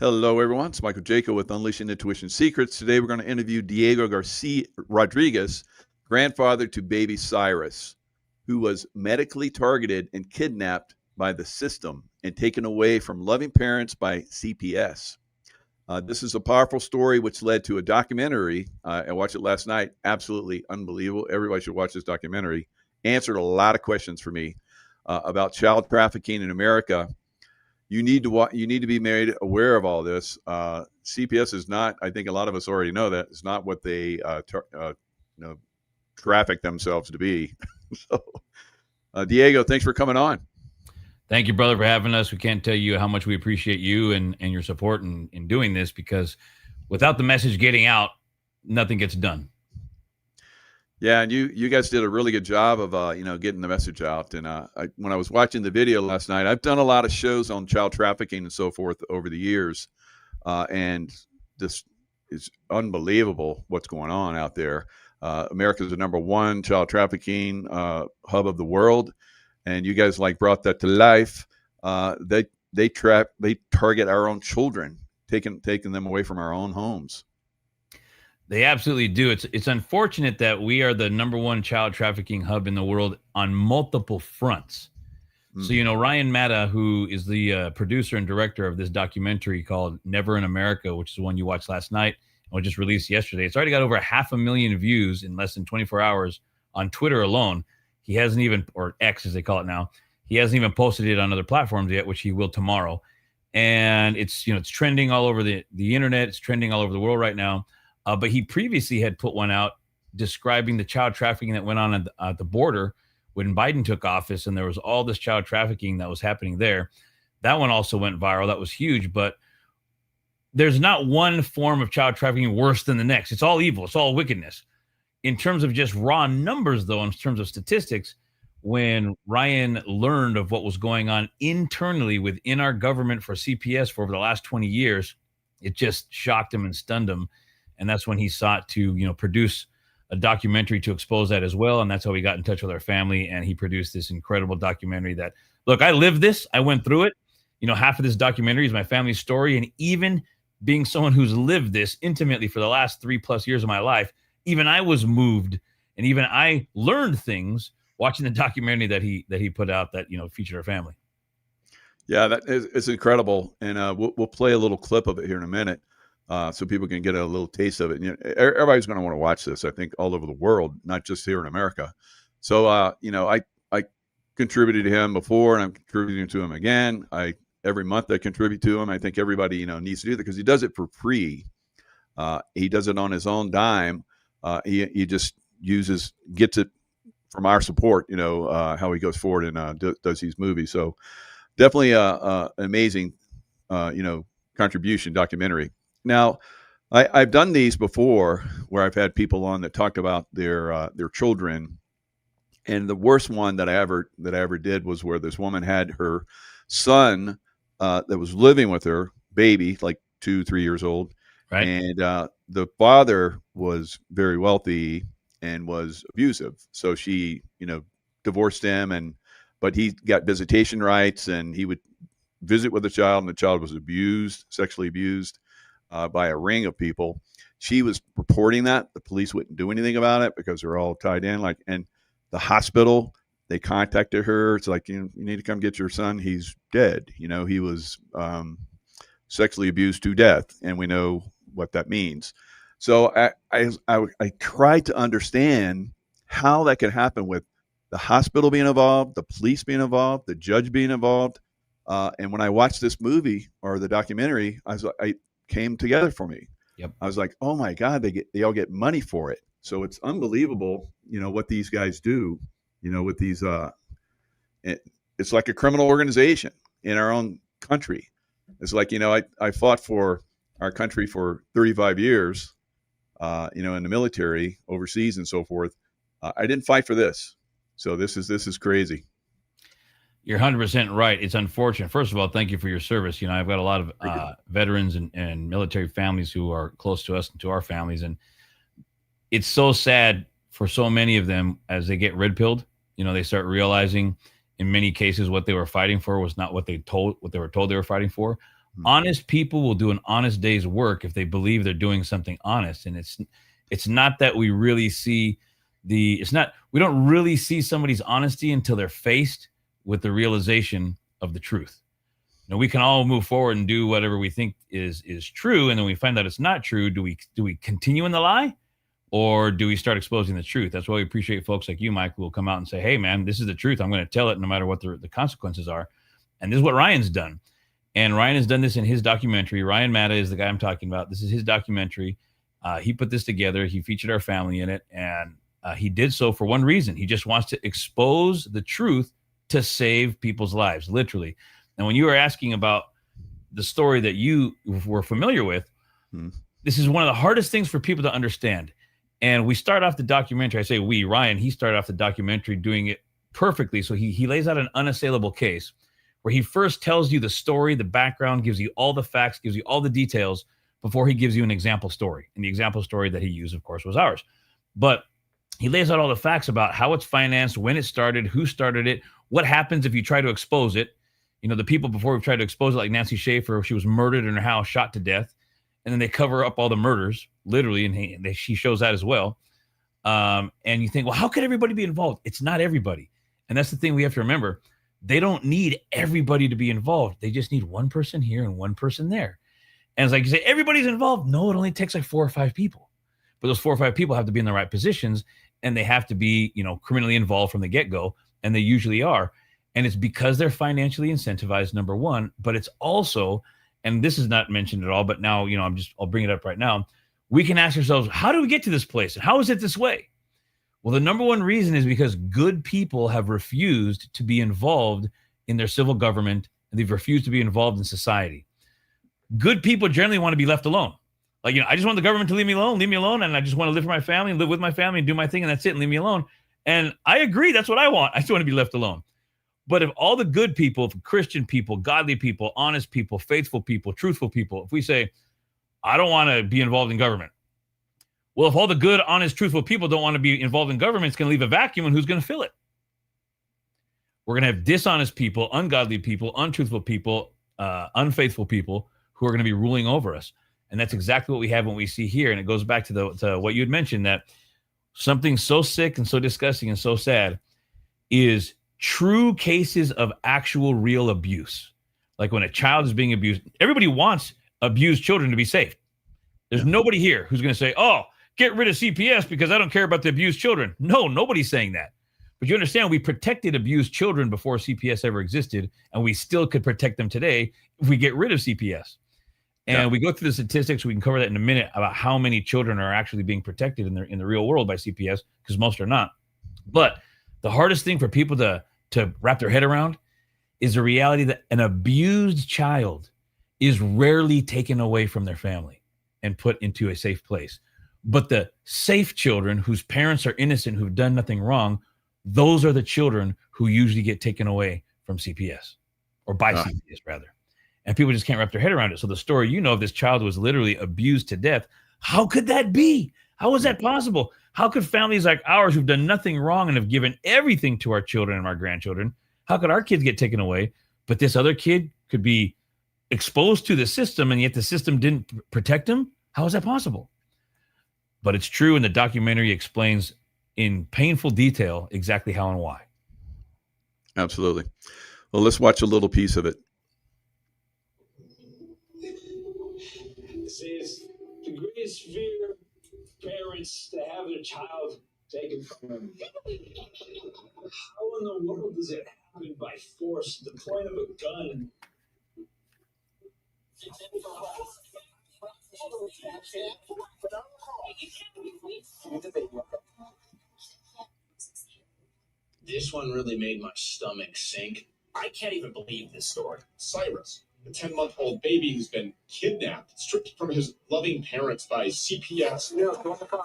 Hello, everyone. It's Michael Jaco with Unleashing Intuition Secrets. Today, we're going to interview Diego Garcia Rodriguez, grandfather to Baby Cyrus, who was medically targeted and kidnapped by the system and taken away from loving parents by CPS. This is a powerful story which led to a documentary. I watched it last night. Absolutely unbelievable. Everybody should watch this documentary. Answered a lot of questions for me about child trafficking in America. You need to be made aware of all this. CPS is not. I think a lot of us already know that it's not what they traffic themselves to be. So, Diego, thanks for coming on. Thank you, brother, for having us. We can't tell you how much we appreciate you and your support in doing this, because without the message getting out, nothing gets done. Yeah, and you guys did a really good job of getting the message out. And when I was watching the video last night, I've done a lot of shows on child trafficking and so forth over the years, and this is unbelievable what's going on out there. America is the number one child trafficking hub of the world, and you guys brought that to life. They target our own children, taking them away from our own homes. They absolutely do. It's unfortunate that we are the number one child trafficking hub in the world on multiple fronts. So, Ryan Matta, who is the producer and director of this documentary called Never in America, which is the one you watched last night and was just released yesterday. It's already got over 500,000 views in less than 24 hours on Twitter alone. He hasn't even, or X as they call it now, he hasn't even posted it on other platforms yet, which he will tomorrow. And it's trending all over the internet. It's trending all over the world right now. But he previously had put one out describing the child trafficking that went on at the border when Biden took office, and there was all this child trafficking that was happening there. That one also went viral. That was huge. But there's not one form of child trafficking worse than the next. It's all evil. It's all wickedness. In terms of just raw numbers, though, in terms of statistics, when Ryan learned of what was going on internally within our government for CPS for over the last 20 years, it just shocked him and stunned him. And that's when he sought to, produce a documentary to expose that as well. And that's how we got in touch with our family. And he produced this incredible documentary that, look, I lived this. I went through it. Half of this documentary is my family's story. And even being someone who's lived this intimately for the last 3+ years of my life, even I was moved, and even I learned things watching the documentary that he put out that, featured our family. Yeah, it's incredible. And we'll play a little clip of it here in a minute. So people can get a little taste of it. And, everybody's going to want to watch this, I think, all over the world, not just here in America. So, I contributed to him before, and I'm contributing to him again. Every month I contribute to him. I think everybody, needs to do that because he does it for free. He does it on his own dime. He just gets it from our support, how he goes forward and does these movies. So definitely an amazing, contribution documentary. Now, I've done these before where I've had people on that talked about their children, and the worst one that I ever did was where this woman had her son that was living with her, baby, like 2-3 years old, right? And the father was very wealthy and was abusive, so she divorced him, but he got visitation rights, and he would visit with the child, and the child was sexually abused. By a ring of people. She was reporting that. The police wouldn't do anything about it because they're all tied in. And the hospital, they contacted her. It's like, you need to come get your son. He's dead. He was sexually abused to death, and we know what that means. So I tried to understand how that could happen with the hospital being involved, the police being involved, the judge being involved. And when I watched this movie or the documentary, I came together for me. Yep. I was like, oh my God, they all get money for it. So it's unbelievable, what these guys do, with these, it's like a criminal organization in our own country. It's like, I fought for our country for 35 years, in the military overseas and so forth. I didn't fight for this. So this is crazy. You're 100% right. It's unfortunate. First of all, thank you for your service. I've got a lot of veterans and military families who are close to us and to our families. And it's so sad for so many of them as they get red pilled. They start realizing in many cases what they were fighting for was not what they were told they were fighting for. Honest people will do an honest day's work if they believe they're doing something honest. And it's not that we really see we don't really see somebody's honesty until they're faced with the realization of the truth. We can all move forward and do whatever we think is true, and then we find out it's not true. Do we continue in the lie, or do we start exposing the truth? That's why we appreciate folks like you, Mike, who will come out and say, hey man, this is the truth. I'm going to tell it no matter what the consequences are. And this is what Ryan's done. And Ryan has done this in his documentary. Ryan Matta is the guy I'm talking about. This is his documentary. He put this together. He featured our family in it. And he did so for one reason. He just wants to expose the truth to save people's lives, literally. And when you were asking about the story that you were familiar with, this is one of the hardest things for people to understand. And we start off the documentary. I say we, Ryan, he started off the documentary doing it perfectly. So he lays out an unassailable case where he first tells you the story, the background, gives you all the facts, gives you all the details before he gives you an example story. And the example story that he used, of course, was ours. But he lays out all the facts about how it's financed, when it started, who started it, what happens if you try to expose it. The people before we've tried to expose it, like Nancy Schaefer, she was murdered in her house, shot to death. And then they cover up all the murders, literally, and she shows that as well. And you think, well, how could everybody be involved? It's not everybody. And that's the thing we have to remember. They don't need everybody to be involved. They just need one person here and one person there. And it's like you say, everybody's involved. No, it only takes like 4 or 5 people. But those 4 or 5 people have to be in the right positions, and they have to be, criminally involved from the get-go, and they usually are. And it's because they're financially incentivized, number one, but it's also, and this is not mentioned at all, but now, I'll bring it up right now. We can ask ourselves, how do we get to this place? And how is it this way? Well, the number one reason is because good people have refused to be involved in their civil government, and they've refused to be involved in society. Good people generally want to be left alone. Like, I just want the government to leave me alone, and I just want to live for my family and live with my family and do my thing, and that's it, and leave me alone. And I agree, that's what I want. I just want to be left alone. But if all the good people, if Christian people, godly people, honest people, faithful people, truthful people, if we say, I don't want to be involved in government. Well, if all the good, honest, truthful people don't want to be involved in government, it's going to leave a vacuum, and who's going to fill it? We're going to have dishonest people, ungodly people, untruthful people, unfaithful people who are going to be ruling over us. And that's exactly what we have when we see here. And it goes back to what you had mentioned, that something so sick and so disgusting and so sad is true cases of actual real abuse. Like when a child is being abused, everybody wants abused children to be safe. There's nobody here who's going to say, oh, get rid of CPS because I don't care about the abused children. No, nobody's saying that. But you understand, we protected abused children before CPS ever existed, and we still could protect them today if we get rid of CPS. And we go through the statistics. We can cover that in a minute about how many children are actually being protected in the real world by CPS, because most are not. But the hardest thing for people to wrap their head around is the reality that an abused child is rarely taken away from their family and put into a safe place. But the safe children whose parents are innocent, who've done nothing wrong, those are the children who usually get taken away from CPS, or by CPS rather. And people just can't wrap their head around it. So the story, of this child was literally abused to death. How could that be? How is that possible? How could families like ours who've done nothing wrong and have given everything to our children and our grandchildren, how could our kids get taken away, but this other kid could be exposed to the system, and yet the system didn't protect him? How is that possible? But it's true, and the documentary explains in painful detail exactly how and why. Absolutely. Well, let's watch a little piece of it. This is the greatest fear of parents to have their child taken from them. How in the world does it happen by force, the point of a gun? This one really made my stomach sink. I can't even believe this story. Cyrus, a 10-month-old baby who's been kidnapped, stripped from his loving parents by CPS. No, go in the car.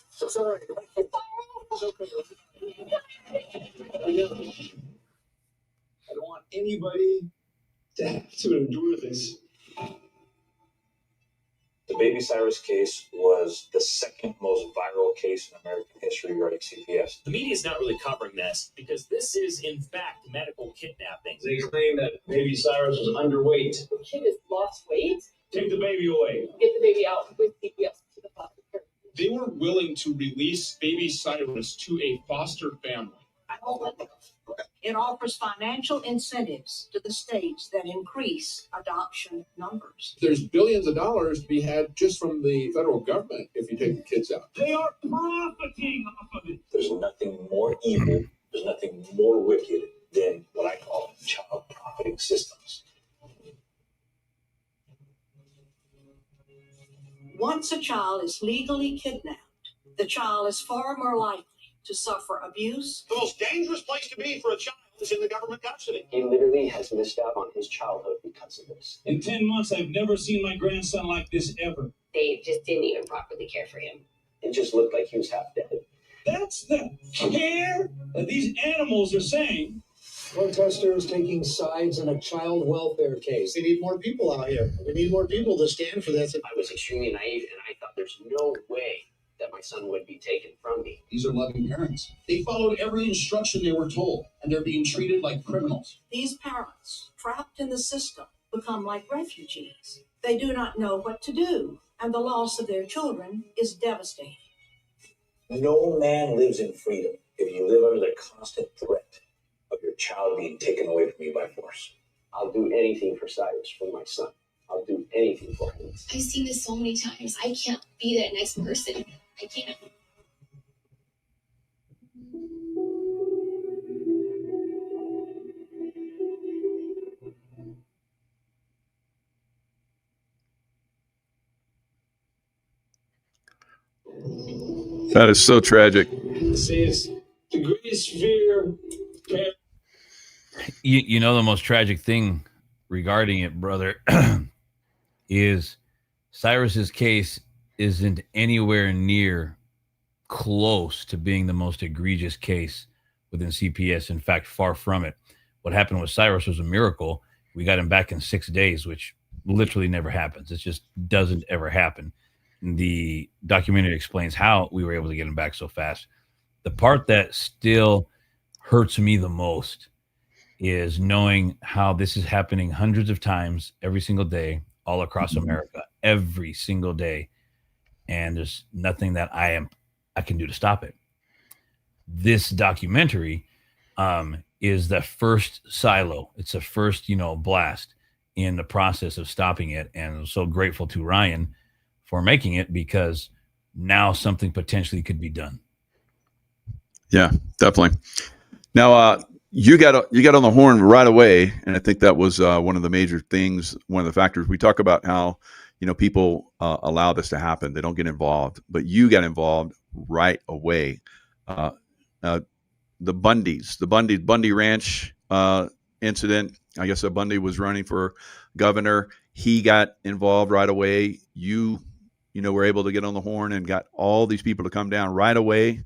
So sorry. It's okay. I don't want anybody to have to endure this. Baby Cyrus case was the second most viral case in American history regarding CPS. The media is not really covering this because this is, in fact, medical kidnapping. They claim that Baby Cyrus was underweight. The kid has lost weight. Take the baby away. Get the baby out with CPS to the foster care. They were willing to release Baby Cyrus to a foster family. I don't let them. It offers financial incentives to the states that increase adoption numbers. There's billions of dollars to be had just from the federal government if you take the kids out. They are profiting off of it. There's nothing more evil, there's nothing more wicked than what I call child profiting systems. Once a child is legally kidnapped, the child is far more likely to suffer abuse. The most dangerous place to be for a child is in the government custody. He literally has missed out on his childhood because of this. In 10 months, I've never seen my grandson like this ever. They just didn't even properly care for him. It just looked like he was half dead. That's the care that these animals are saying. Protesters taking sides in a child welfare case. We need more people out here. We need more people to stand for this. I was extremely naive, and I thought there's no way that my son would be taken from me. These are loving parents. They followed every instruction they were told, and they're being treated like criminals. These parents, trapped in the system, become like refugees. They do not know what to do, and the loss of their children is devastating. No man lives in freedom if you live under the constant threat of your child being taken away from you by force. I'll do anything for Cyrus, for my son. I'll do anything for him. I've seen this so many times. I can't be that next person. I can't. That is so tragic. Says the greatest fear. You know, the most tragic thing regarding it, brother, is Cyrus's case isn't anywhere near close to being the most egregious case within CPS. In fact, far from it. What happened with Cyrus was a miracle. We got him back in 6 days, which literally never happens. It just doesn't ever happen. The documentary explains how we were able to get him back so fast. The part that still hurts me the most is knowing how this is happening hundreds of times every single day all across America, every single day. And there's nothing that I can do to stop it. This documentary is the first silo. It's the first, blast in the process of stopping it. And I'm so grateful to Ryan for making it, because now something potentially could be done. Yeah, definitely. Now, you got on the horn right away, and I think that was one of the major things, one of the factors. We talk about how people allow this to happen; they don't get involved, but you got involved right away. The Bundy Ranch incident. I guess Bundy was running for governor. He got involved right away. You were able to get on the horn and got all these people to come down right away.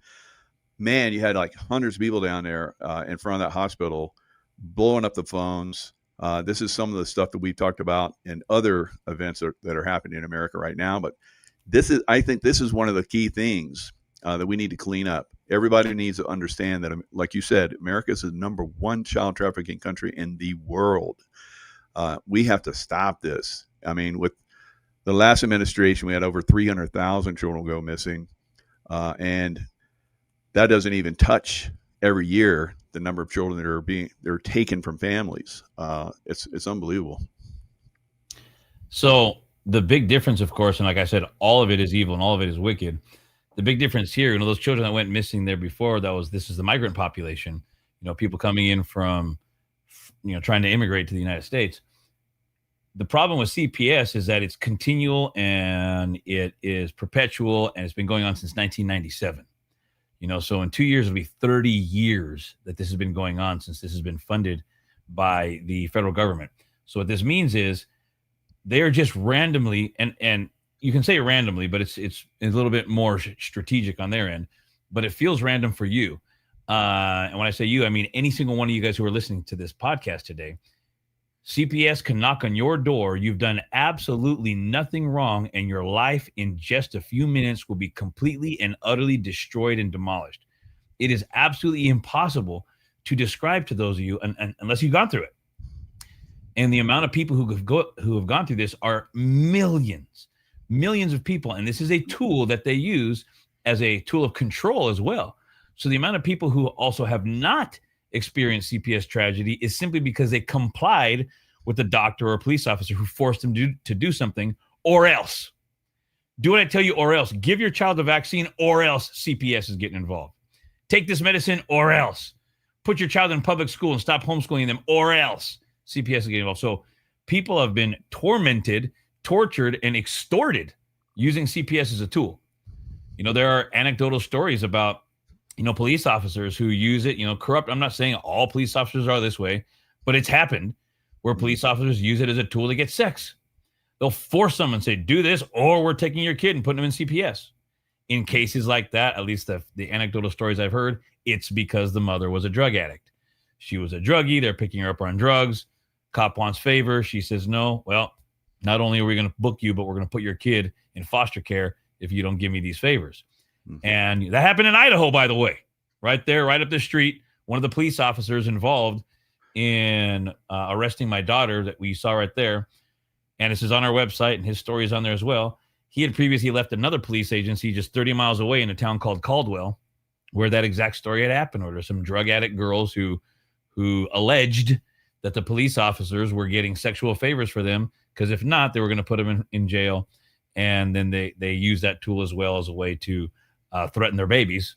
Man, you had like hundreds of people down there in front of that hospital, blowing up the phones. This is some of the stuff that we've talked about in other events that are happening in America right now. But I think this is one of the key things that we need to clean up. Everybody needs to understand that, like you said, America is the number one child trafficking country in the world. We have to stop this. I mean, with the last administration, we had over 300,000 children go missing. And that doesn't even touch every year the number of children that they're taken from families. It's unbelievable. So the big difference, of course, and like I said, all of it is evil and all of it is wicked. The big difference here, those children that went missing there before, this is the migrant population, people coming in from, trying to immigrate to the United States. The problem with CPS is that it's continual and it is perpetual, and it's been going on since 1997. So in 2 years, it'll be 30 years that this has been going on, since this has been funded by the federal government. So what this means is they are just randomly, and you can say randomly, but it's a little bit more strategic on their end, but it feels random for you. And when I say you, I mean any single one of you guys who are listening to this podcast today. CPS can knock on your door. You've done absolutely nothing wrong, and your life in just a few minutes will be completely and utterly destroyed and demolished. It is absolutely impossible to describe to those of you unless you've gone through it. And the amount of people who have gone through this are millions of people. And this is a tool that they use as a tool of control as well. So the amount of people who also have not experienced CPS tragedy is simply because they complied with a doctor or a police officer who forced them to do something, or else. Do what I tell you, or else. Give your child a vaccine, or else CPS is getting involved. Take this medicine, or else. Put your child in public school and stop homeschooling them, or else CPS is getting involved. So people have been tormented, tortured, and extorted using CPS as a tool. You know, there are anecdotal stories about, you know, police officers who use it, you know, corrupt. I'm not saying all police officers are this way, but it's happened where police officers use it as a tool to get sex. They'll force someone and say, do this, or we're taking your kid and putting them in CPS. In cases like that, at least the anecdotal stories I've heard, it's because the mother was a drug addict. She was a druggie. They're picking her up on drugs. Cop wants favor. She says, no, well, not only are we going to book you, but we're going to put your kid in foster care if you don't give me these favors. Mm-hmm. And that happened in Idaho, by the way, right there, right up the street. One of the police officers involved in arresting my daughter that we saw right there. And this is on our website, and his story is on there as well. He had previously left another police agency just 30 miles away in a town called Caldwell, where that exact story had happened. Where there's some drug addict girls who alleged that the police officers were getting sexual favors for them, because if not, they were going to put them in jail. And then they use that tool as well as a way to threaten their babies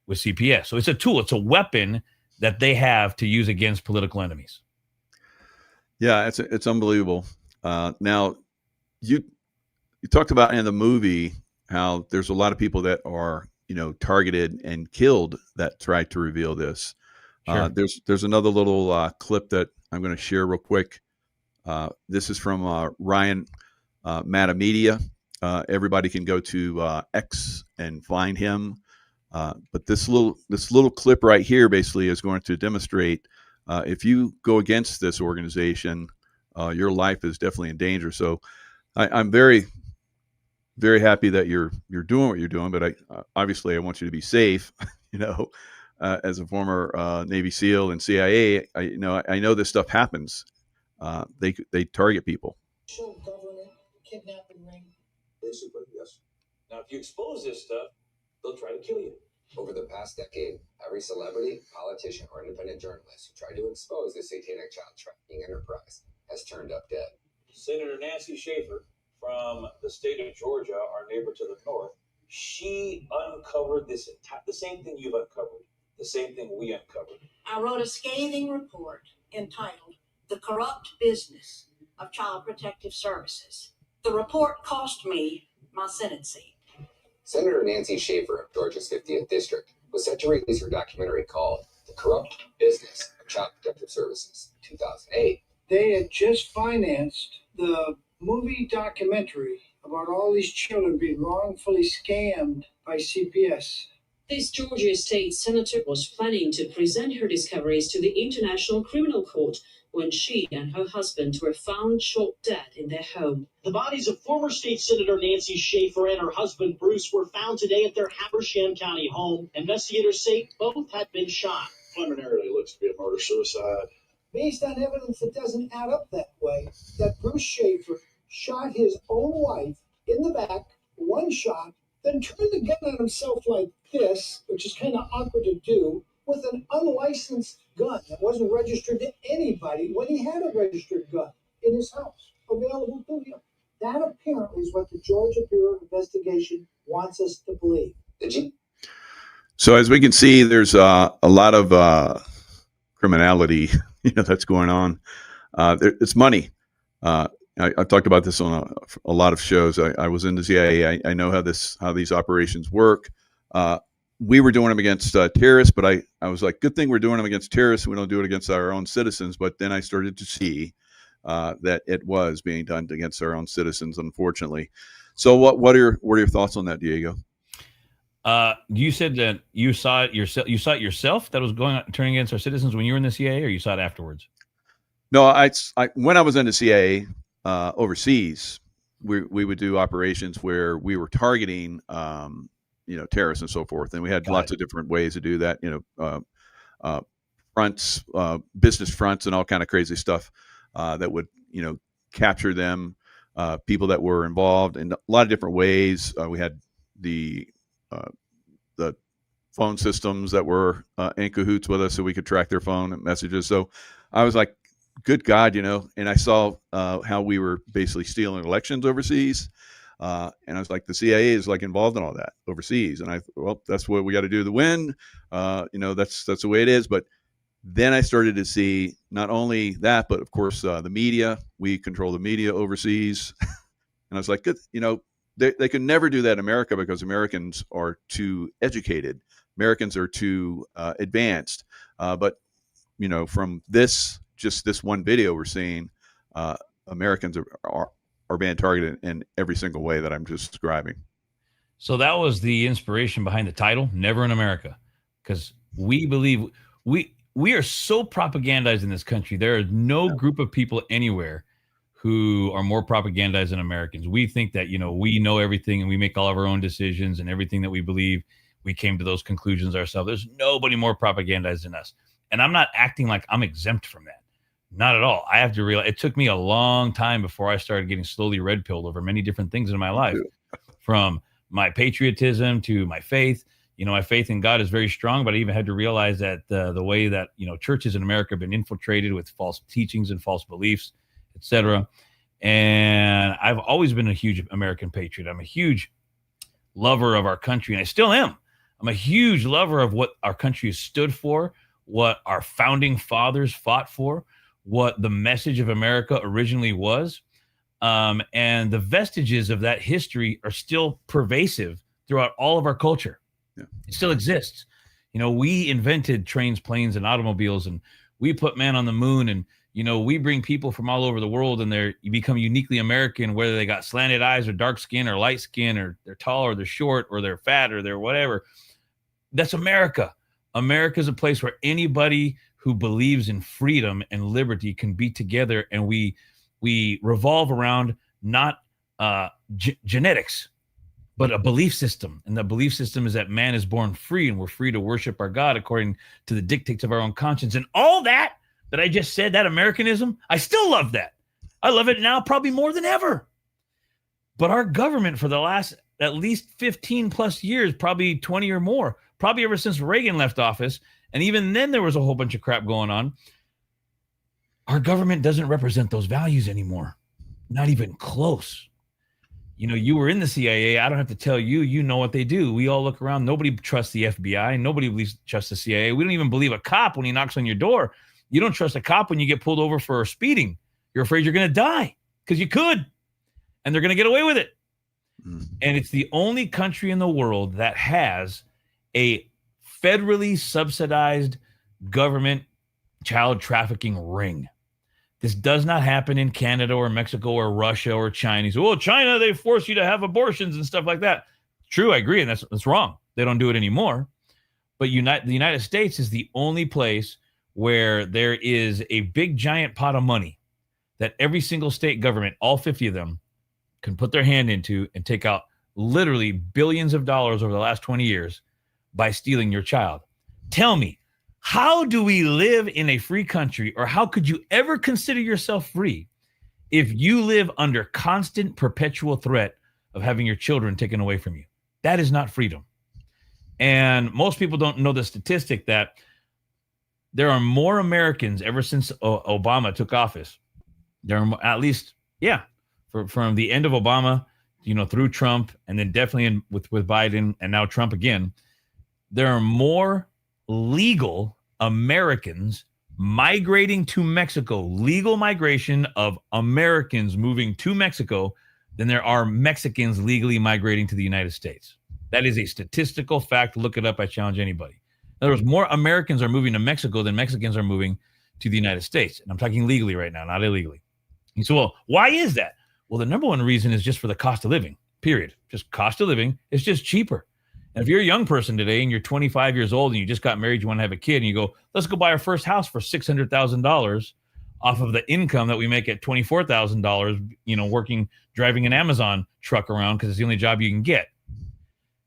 with CPS. So it's a tool. It's a weapon that they have to use against political enemies. Yeah, it's unbelievable. Now, you talked about in the movie how there's a lot of people that are, you know, targeted and killed that tried to reveal this. Sure. There's another little clip that I'm going to share real quick. This is from Ryan Matta Media. Everybody can go to X and find him. But this little clip right here basically is going to demonstrate if you go against this organization, your life is definitely in danger. So I'm very, very happy that you're doing what you're doing. But obviously I want you to be safe. You know, as a former Navy SEAL and CIA, I know this stuff happens. They target people. Government kidnapping ring. Basically, yes. Now, if you expose this stuff, they'll try to kill you. Over the past decade, every celebrity, politician, or independent journalist who tried to expose the satanic child trafficking enterprise has turned up dead. Senator Nancy Schaefer from the state of Georgia, our neighbor to the north, she uncovered the same thing you've uncovered, the same thing we uncovered. I wrote a scathing report entitled "The Corrupt Business of Child Protective Services." The report cost me my sentencing. Senator Nancy Schaefer of Georgia's 50th District was set to release her documentary called The Corrupt Business of Child Protective Services in 2008. They had just financed the movie documentary about all these children being wrongfully scammed by CPS. This Georgia State senator was planning to present her discoveries to the International Criminal Court when she and her husband were found shot dead in their home. The bodies of former state senator Nancy Schaefer and her husband Bruce were found today at their Habersham County home. Investigators say both had been shot. Preliminarily looks to be a murder-suicide. Based on evidence that doesn't add up that way, that Bruce Schaefer shot his own wife in the back, one shot, then turned the gun on himself like this, which is kind of awkward to do, with an unlicensed gun that wasn't registered to anybody when he had a registered gun in his house, available to him. That apparently is what the Georgia Bureau of Investigation wants us to believe. So as we can see, there's a lot of criminality, that's going on. It's money. I've talked about this on a lot of shows. I was in the CIA. I know how these operations work. We were doing them against terrorists, but I was like, good thing we're doing them against terrorists. We don't do it against our own citizens. But then I started to see that it was being done against our own citizens, unfortunately. So what are your thoughts on that, Diego? You said that you saw it yourself. You saw it yourself that was turning against our citizens when you were in the CIA, or you saw it afterwards? No, when I was in the CIA overseas, we would do operations where we were targeting, terrorists and so forth, and we had lots of different ways to do that. Fronts, business fronts, and all kind of crazy stuff that would capture them, people that were involved in a lot of different ways. We had the phone systems that were in cahoots with us, so we could track their phone messages. So I was like, good God, and I saw how we were basically stealing elections overseas. And I was like, the CIA is like involved in all that overseas. And that's what we got to do to win. That's the way it is. But then I started to see not only that, but of course, the media. We control the media overseas. And I was like, good, they could never do that in America because Americans are too educated. Americans are too advanced. But from this one video, we're seeing Americans are being targeted in every single way that I'm just describing. So that was the inspiration behind the title, Never in America, because we believe we are so propagandized in this country. There is no group of people anywhere who are more propagandized than Americans. We think that, we know everything and we make all of our own decisions, and everything that we believe, we came to those conclusions ourselves. There's nobody more propagandized than us. And I'm not acting like I'm exempt from that. Not at all. I have to realize it took me a long time before I started getting slowly red pilled over many different things in my life, from my patriotism to my faith. My faith in God is very strong, but I even had to realize that the way that, churches in America have been infiltrated with false teachings and false beliefs, etc. And I've always been a huge American patriot. I'm a huge lover of our country, and I still am. I'm a huge lover of what our country has stood for, what our founding fathers fought for, what the message of America originally was. And the vestiges of that history are still pervasive throughout all of our culture. Yeah. It still exists. We invented trains, planes, and automobiles, and we put man on the moon, and we bring people from all over the world, and you become uniquely American, whether they got slanted eyes or dark skin or light skin, or they're tall or they're short or they're fat or they're whatever. That's America. America is a place where anybody who believes in freedom and liberty can be together, and we revolve around not genetics, but a belief system. And the belief system is that man is born free, and we're free to worship our God according to the dictates of our own conscience. And all that I just said, that Americanism, I still love that. I love it now probably more than ever. But our government for the last at least 15 plus years, probably 20 or more, probably ever since Reagan left office, and even then there was a whole bunch of crap going on, our government doesn't represent those values anymore. Not even close. You were in the CIA. I don't have to tell you, you know what they do. We all look around. Nobody trusts the FBI. Nobody trusts the CIA. We don't even believe a cop when he knocks on your door. You don't trust a cop when you get pulled over for speeding. You're afraid you're going to die because you could, and they're going to get away with it. And it's the only country in the world that has a federally subsidized government child trafficking ring. This does not happen in Canada or Mexico or Russia or China. Well, China, they force you to have abortions and stuff like that. True, I agree, and that's wrong. They don't do it anymore. But the United States is the only place where there is a big giant pot of money that every single state government, all 50 of them, can put their hand into and take out literally billions of dollars over the last 20 years by stealing your child. Tell me, how do we live in a free country, or how could you ever consider yourself free if you live under constant perpetual threat of having your children taken away from you? That is not freedom. And most people don't know the statistic that there are more Americans ever since Obama took office. There are at least, from the end of Obama, through Trump, and then definitely with Biden, and now Trump again, there are more legal Americans migrating to Mexico, legal migration of Americans moving to Mexico, than there are Mexicans legally migrating to the United States. That is a statistical fact. Look it up. I challenge anybody. In other words, more Americans are moving to Mexico than Mexicans are moving to the United States. And I'm talking legally right now, not illegally. You say, well, why is that? Well, the number one reason is just for the cost of living, period. Just cost of living. It's just cheaper. And if you're a young person today and you're 25 years old and you just got married, you want to have a kid, and you go, let's go buy our first house for $600,000 off of the income that we make at $24,000, driving an Amazon truck around because it's the only job you can get.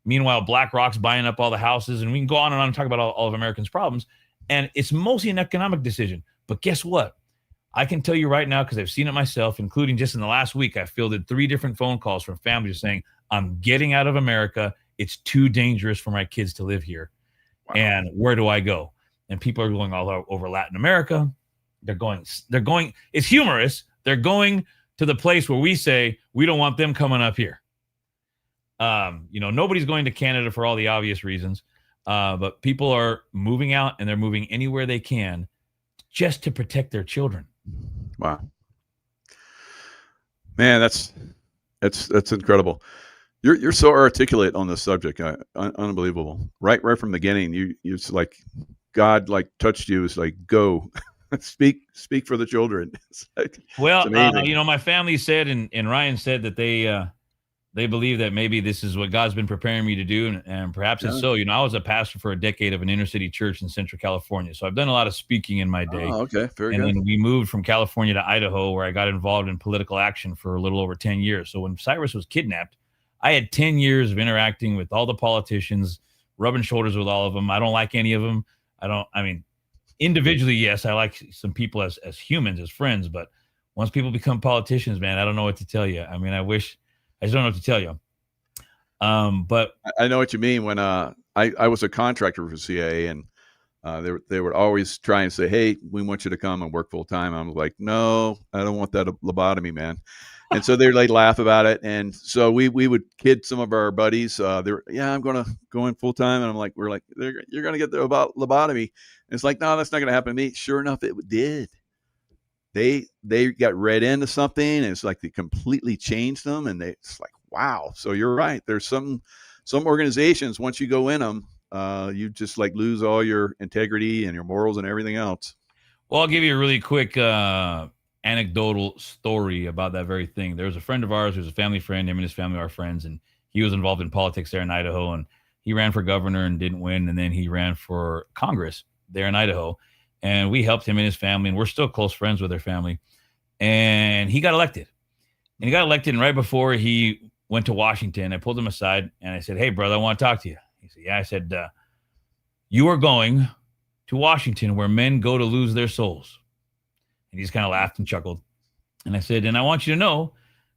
Meanwhile, BlackRock's buying up all the houses, and we can go on and talk about all of Americans' problems. And it's mostly an economic decision. But guess what? I can tell you right now, because I've seen it myself, including just in the last week, I fielded 3 different phone calls from families saying, I'm getting out of America. It's too dangerous for my kids to live here. Wow. And where do I go? And people are going all over Latin America. They're going, it's humorous. They're going to the place where we say, we don't want them coming up here. Nobody's going to Canada for all the obvious reasons. But people are moving out, and they're moving anywhere they can just to protect their children. Wow. Man, that's incredible. You're so articulate on this subject. Unbelievable. Right from the beginning, you it's like God touched you. It's like, go speak for the children. It's like, well, my family said, and Ryan said that they believe that maybe this is what God's been preparing me to do. And perhaps it's so. I was a pastor for a decade of an inner city church in Central California. So I've done a lot of speaking in my day. Oh, okay. Very good. And then we moved from California to Idaho, where I got involved in political action for a little over 10 years. So when Cyrus was kidnapped, I had 10 years of interacting with all the politicians, rubbing shoulders with all of them. I don't like any of them. Individually, yes, I like some people as humans, as friends. But once people become politicians, man, I don't know what to tell you. I just don't know what to tell you. But I know what you mean. When I was a contractor for CIA, and they would always try and say, "Hey, we want you to come and work full time." I'm like, "No, I don't want that lobotomy, man." And so they'd laugh about it. And so we would kid some of our buddies. They're, yeah, I'm going to go in full time. And we're like, you're going to get the lobotomy. And it's like, no, that's not going to happen to me. Sure enough, it did. They got read into something, and it's like they completely changed them, and it's like, wow. So you're right. There's some organizations, once you go in them, you just lose all your integrity and your morals and everything else. Well, I'll give you a really quick anecdotal story about that very thing. There was a friend of ours who's a family friend. Him and his family are friends, and he was involved in politics there in Idaho, and he ran for governor and didn't win, and then he ran for Congress there in Idaho. And we helped him and his family, and we're still close friends with their family. And he got elected. And right before he went to Washington, I pulled him aside and I said, "Hey, brother, I want to talk to you." He said, "Yeah." I said, "You are going to Washington where men go to lose their souls." And he just kind of laughed and chuckled. And I said, "And I want you to know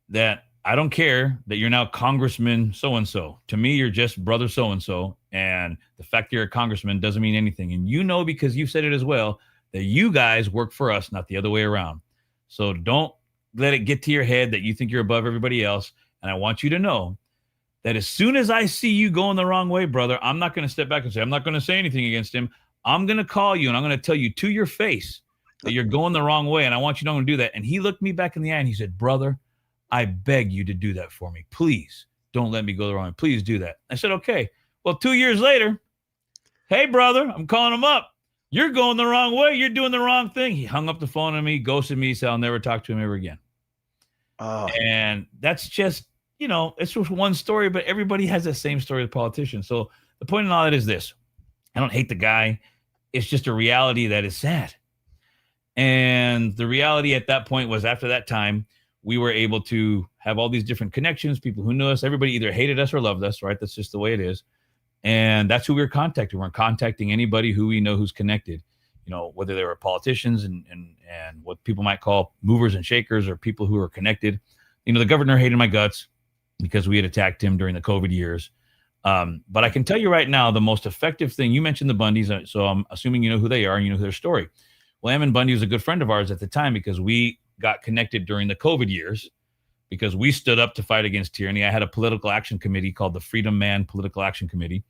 that I don't care that you're now Congressman so-and-so. To me, you're just brother so-and-so. And the fact that you're a congressman doesn't mean anything. And because you said it as well, that you guys work for us, not the other way around. So don't let it get to your head that you think you're above everybody else. And I want you to know that as soon as I see you going the wrong way, brother, I'm not going to step back and say, I'm not going to say anything against him. I'm going to call you and I'm going to tell you to your face that you're going the wrong way. And I want you to know I'm going to do that." And he looked me back in the eye and he said, "Brother, I beg you to do that for me. Please don't let me go the wrong way. Please do that." I said, "Okay." Well, 2 years later, "Hey, brother," I'm calling him up. "You're going the wrong way. You're doing the wrong thing." He hung up the phone on me, ghosted me, said I'll never talk to him ever again. Oh. And that's just, it's just one story, but everybody has that same story with politicians. So the point in all that is this. I don't hate the guy. It's just a reality that is sad. And the reality at that point was, after that time, we were able to have all these different connections, people who knew us. Everybody either hated us or loved us, right? That's just the way it is. And that's who we were contacting. We're contacting anybody who we know who's connected, whether they were politicians and what people might call movers and shakers, or people who are connected. The governor hated my guts because we had attacked him during the COVID years. But I can tell you right now, the most effective thing, you mentioned the Bundys, so I'm assuming you know who they are and you know their story. Well, Ammon Bundy was a good friend of ours at the time because we got connected during the COVID years, because we stood up to fight against tyranny. I had a political action committee called the Freedom Man Political Action Committee.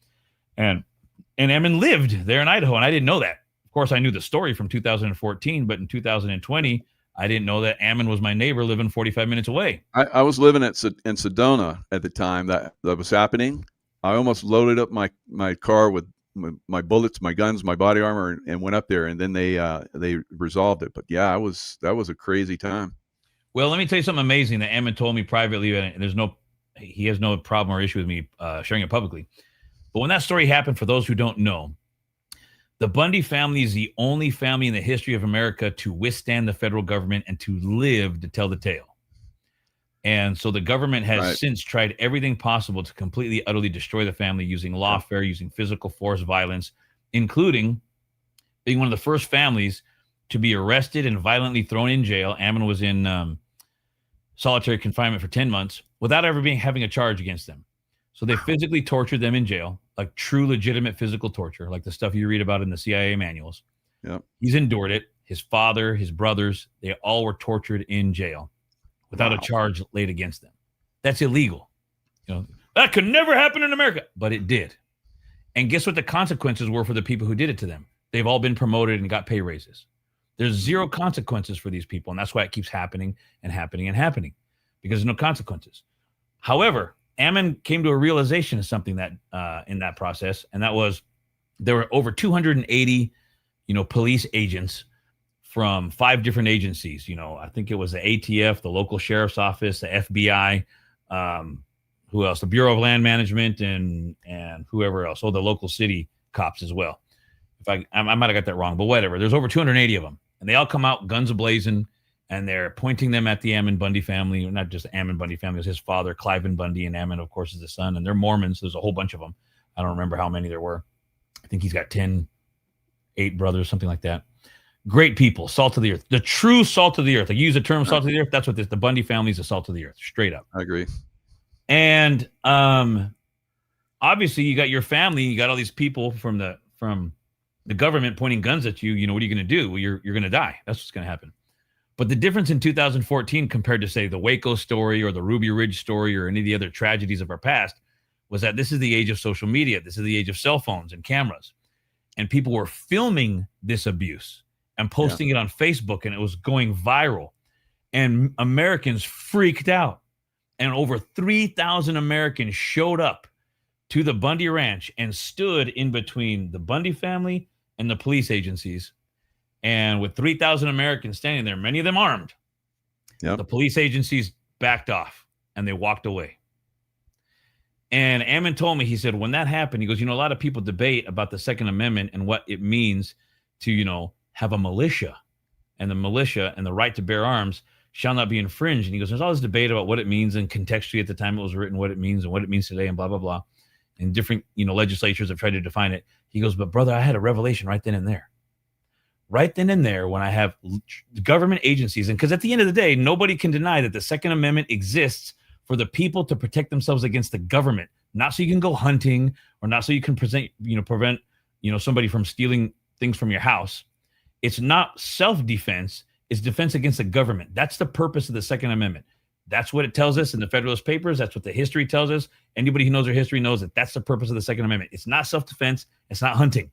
And Ammon lived there in Idaho, and I didn't know that. Of course, I knew the story from 2014, but in 2020, I didn't know that Ammon was my neighbor living 45 minutes away. I was living in Sedona at the time that was happening. I almost loaded up my car with my bullets, my guns, my body armor, and went up there, and then they resolved it. But yeah, that was a crazy time. Well, let me tell you something amazing that Ammon told me privately, and he has no problem or issue with me sharing it publicly. But when that story happened, for those who don't know, The Bundy family is the only family in the history of America to withstand the federal government and to live to tell the tale. And so the government has since tried everything possible to completely, utterly destroy the family using lawfare, using physical force, violence, including being one of the first families to be arrested and violently thrown in jail. Ammon was in solitary confinement for 10 months without ever having a charge against them. So they physically tortured them in jail, like true, legitimate physical torture, like the stuff you read about in the CIA manuals. Yep. He's endured it. His father, his brothers, they all were tortured in jail without a charge laid against them. That's illegal. You know, that could never happen in America, but it did. And guess what the consequences were for the people who did it to them? They've all been promoted and got pay raises. There's zero consequences for these people, and that's why it keeps happening and happening and happening, because there's no consequences. However, Ammon came to a realization of something that in that process, and that was there were over 280, police agents from 5 different agencies. I think it was the ATF, the local sheriff's office, the FBI, who else? The Bureau of Land Management, and whoever else. Oh, the local city cops as well. If I might have got that wrong, but whatever. There's over 280 of them, and they all come out guns a-blazing, and they're pointing them at the Ammon Bundy family. Not just Ammon Bundy family, it was his father, Cliven Bundy, and Ammon, of course, is the son. And they're Mormons. There's a whole bunch of them. I don't remember how many there were. I think he's got 8 brothers, something like that. Great people, salt of the earth, the true salt of the earth. I use the term salt of the earth. That's what the Bundy family is, the salt of the earth, straight up. I agree. And obviously, you got your family. You got all these people from the government pointing guns at you. What are you going to do? Well, you're going to die. That's what's going to happen. But the difference in 2014 compared to, say, the Waco story or the Ruby Ridge story or any of the other tragedies of our past was that this is the age of social media. This is the age of cell phones and cameras. And people were filming this abuse and posting it on Facebook, and it was going viral. And Americans freaked out. And over 3,000 Americans showed up to the Bundy Ranch and stood in between the Bundy family and the police agencies. And with 3,000 Americans standing there, many of them armed, the police agencies backed off and they walked away. And Ammon told me, he said, when that happened, he goes, a lot of people debate about the Second Amendment and what it means to, have a militia, and the militia and the right to bear arms shall not be infringed. And he goes, there's all this debate about what it means, and contextually at the time it was written, what it means and what it means today, and blah, blah, blah. And different, legislatures have tried to define it. He goes, but brother, I had a revelation right then and there. Right then and there, when I have government agencies, and because at the end of the day, nobody can deny that the Second Amendment exists for the people to protect themselves against the government, not so you can go hunting or not so you can prevent somebody from stealing things from your house. It's not self-defense, it's defense against the government. That's the purpose of the Second Amendment. That's what it tells us in the Federalist Papers. That's what the history tells us. Anybody who knows their history knows that that's the purpose of the Second Amendment. It's not self-defense. It's not hunting.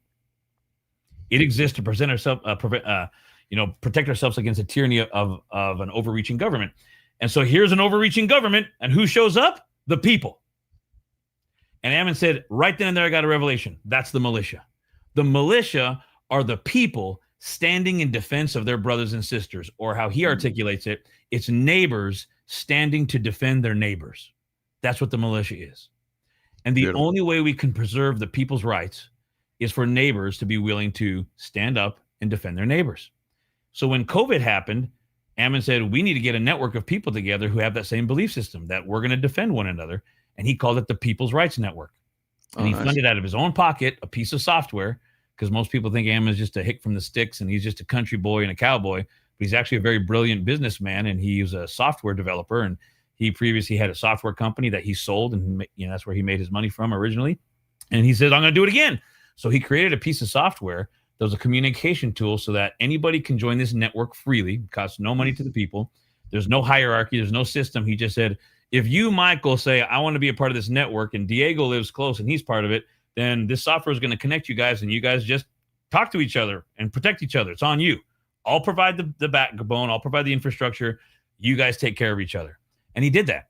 It exists to protect ourselves against the tyranny of an overreaching government. And so here's an overreaching government, and who shows up? The people. And Ammon said, right then and there, I got a revelation. That's the militia. The militia are the people standing in defense of their brothers and sisters, or how he articulates it, it's neighbors standing to defend their neighbors. That's what the militia is. And the only way we can preserve the people's rights is for neighbors to be willing to stand up and defend their neighbors. So when COVID happened, Ammon said, we need to get a network of people together who have that same belief system, that we're going to defend one another. And he called it the People's Rights Network. And he funded out of his own pocket a piece of software, because most people think Ammon is just a hick from the sticks and he's just a country boy and a cowboy. But he's actually a very brilliant businessman, and he's a software developer. And he previously had a software company that he sold, and that's where he made his money from originally. And he said, I'm going to do it again. So he created a piece of software that was a communication tool so that anybody can join this network freely. It costs no money to the people. There's no hierarchy. There's no system. He just said, if you, Michael, say, I want to be a part of this network, and Diego lives close and he's part of it, then this software is going to connect you guys, and you guys just talk to each other and protect each other. It's on you. I'll provide the backbone. I'll provide the infrastructure. You guys take care of each other. And he did that.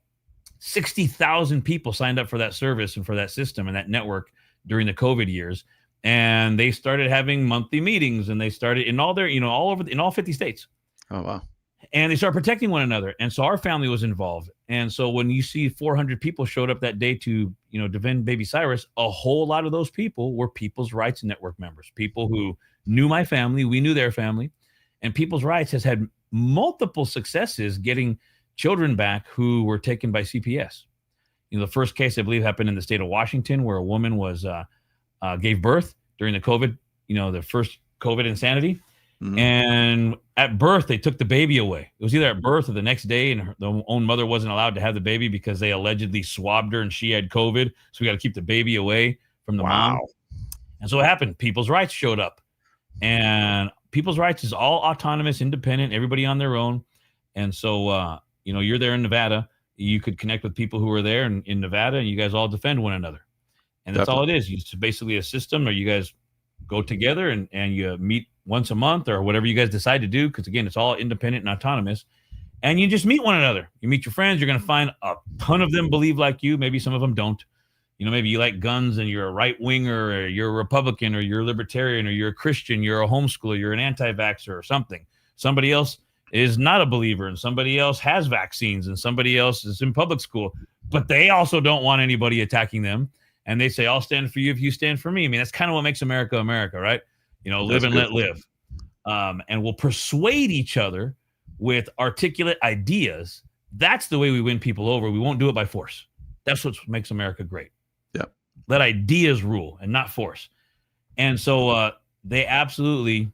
60,000 people signed up for that service and for that system and that network during the COVID years. And they started having monthly meetings, and they started in all their, all over in all 50 states. Oh, wow. And they start protecting one another. And so our family was involved. And so when you see 400 people showed up that day to, defend Baby Cyrus, a whole lot of those people were People's Rights Network members, people who knew my family, we knew their family. And People's Rights has had multiple successes getting children back who were taken by CPS. The first case, I believe, happened in the state of Washington, where a woman was gave birth during the COVID, the first COVID insanity. Mm-hmm. And at birth, they took the baby away. It was either at birth or the next day, and the own mother wasn't allowed to have the baby because they allegedly swabbed her and she had COVID. So we got to keep the baby away from the mom. And so what happened? People's Rights showed up. And People's Rights is all autonomous, independent, everybody on their own. And so, you're there in Nevada. You could connect with people who are there in Nevada, and you guys all defend one another. And that's all it is. It's basically a system where you guys go together and you meet once a month or whatever you guys decide to do. Because, again, it's all independent and autonomous. And you just meet one another. You meet your friends. You're going to find a ton of them believe like you. Maybe some of them don't. Maybe you like guns and you're a right winger, or you're a Republican, or you're a libertarian, or you're a Christian, you're a homeschooler, you're an anti-vaxxer or something. Somebody else is not a believer, and somebody else has vaccines, and somebody else is in public school, but they also don't want anybody attacking them. And they say, I'll stand for you if you stand for me. I mean, that's kind of what makes America, America, right? Live and let live. And we'll persuade each other with articulate ideas. That's the way we win people over. We won't do it by force. That's what makes America great. Yeah. Let ideas rule and not force. And so they absolutely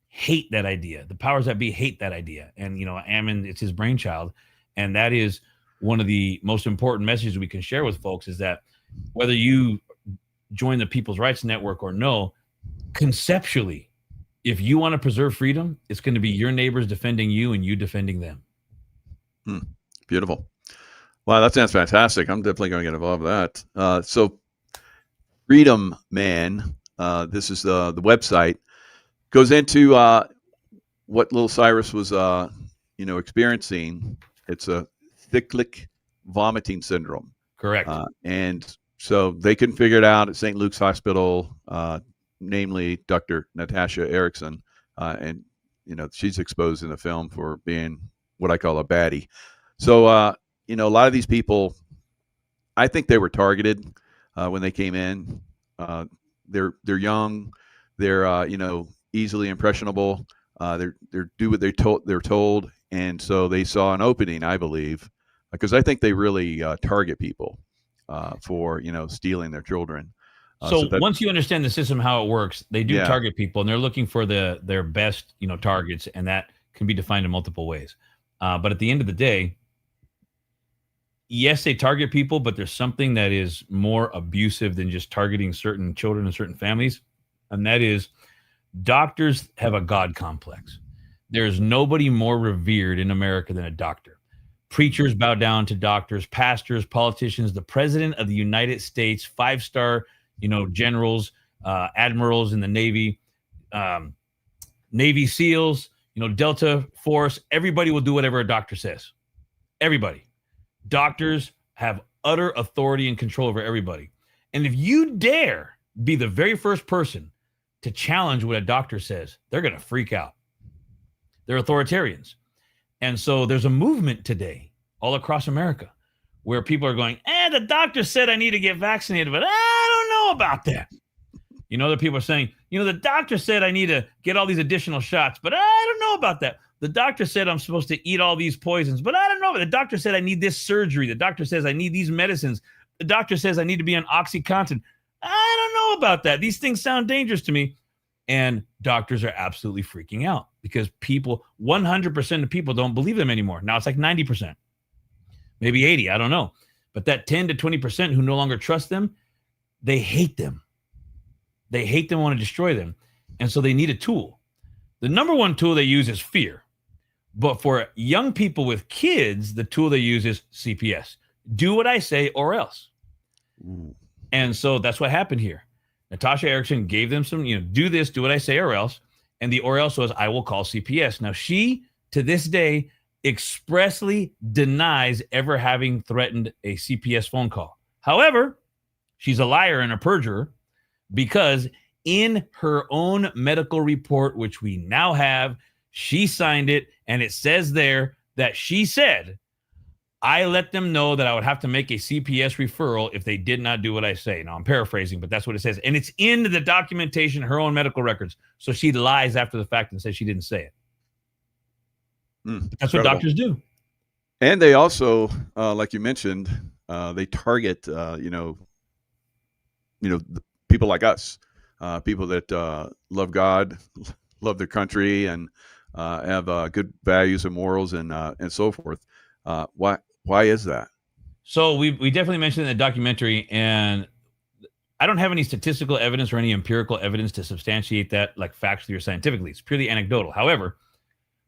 hate that idea. The powers that be hate that idea. And, Ammon, it's his brainchild. And that is one of the most important messages we can share with folks, is that whether you join the People's Rights Network or no, conceptually, if you want to preserve freedom, it's going to be your neighbors defending you and you defending them. Beautiful. Wow, that sounds fantastic. I'm definitely going to get involved with that. So Freedom Man, this is the website, goes into what little Cyrus was, experiencing. It's a cyclic vomiting syndrome. Correct. And so they couldn't figure it out at St. Luke's Hospital, namely Dr. Natasha Erickson. And, she's exposed in the film for being what I call a baddie. So, a lot of these people, I think they were targeted when they came in. They're young. They're, easily impressionable. They're do what they're told. And so they saw an opening, I believe, because I think they really target people for, stealing their children. So once you understand the system, how it works, they do target people, and they're looking for their best, targets, and that can be defined in multiple ways. But at the end of the day, yes, they target people, but there's something that is more abusive than just targeting certain children and certain families, and that is doctors have a God complex. There's nobody more revered in America than a doctor. Preachers bow down to doctors, pastors, politicians, the president of the United States, 5-star, generals, admirals in the Navy, Navy SEALs, Delta Force. Everybody will do whatever a doctor says. Everybody. Doctors have utter authority and control over everybody. And if you dare be the very first person to challenge what a doctor says, they're going to freak out. They're authoritarians. And so there's a movement today all across America where people are going, the doctor said I need to get vaccinated, but I don't know about that. Other people are saying, the doctor said I need to get all these additional shots, but I don't know about that. The doctor said I'm supposed to eat all these poisons, but I don't know. The doctor said I need this surgery. The doctor says I need these medicines. The doctor says I need to be on OxyContin. I don't know about that. These things sound dangerous to me. And doctors are absolutely freaking out because 100% of people don't believe them anymore. Now it's like 90%, maybe 80, I don't know. But that 10 to 20% who no longer trust them, they hate them. They hate them, want to destroy them. And so they need a tool. The number one tool they use is fear. But for young people with kids, the tool they use is CPS. Do what I say or else. Ooh. And so that's what happened here. Natasha Erickson gave them some, do this, do what I say or else. And the or else was, I will call CPS. Now, she, to this day, expressly denies ever having threatened a CPS phone call. However, she's a liar and a perjurer because in her own medical report, which we now have, She signed it, and it says there that she said, I let them know that I would have to make a CPS referral if they did not do what I say. Now, I'm paraphrasing, but that's what it says. And it's in the documentation, her own medical records. So she lies after the fact and says she didn't say it. That's what doctors do. And they also, like you mentioned, they target, people like us, people that love God, love their country, and have good values and morals and so forth. Why is that? So we definitely mentioned in the documentary, and I don't have any statistical evidence or any empirical evidence to substantiate that, like factually or scientifically. It's purely anecdotal. However,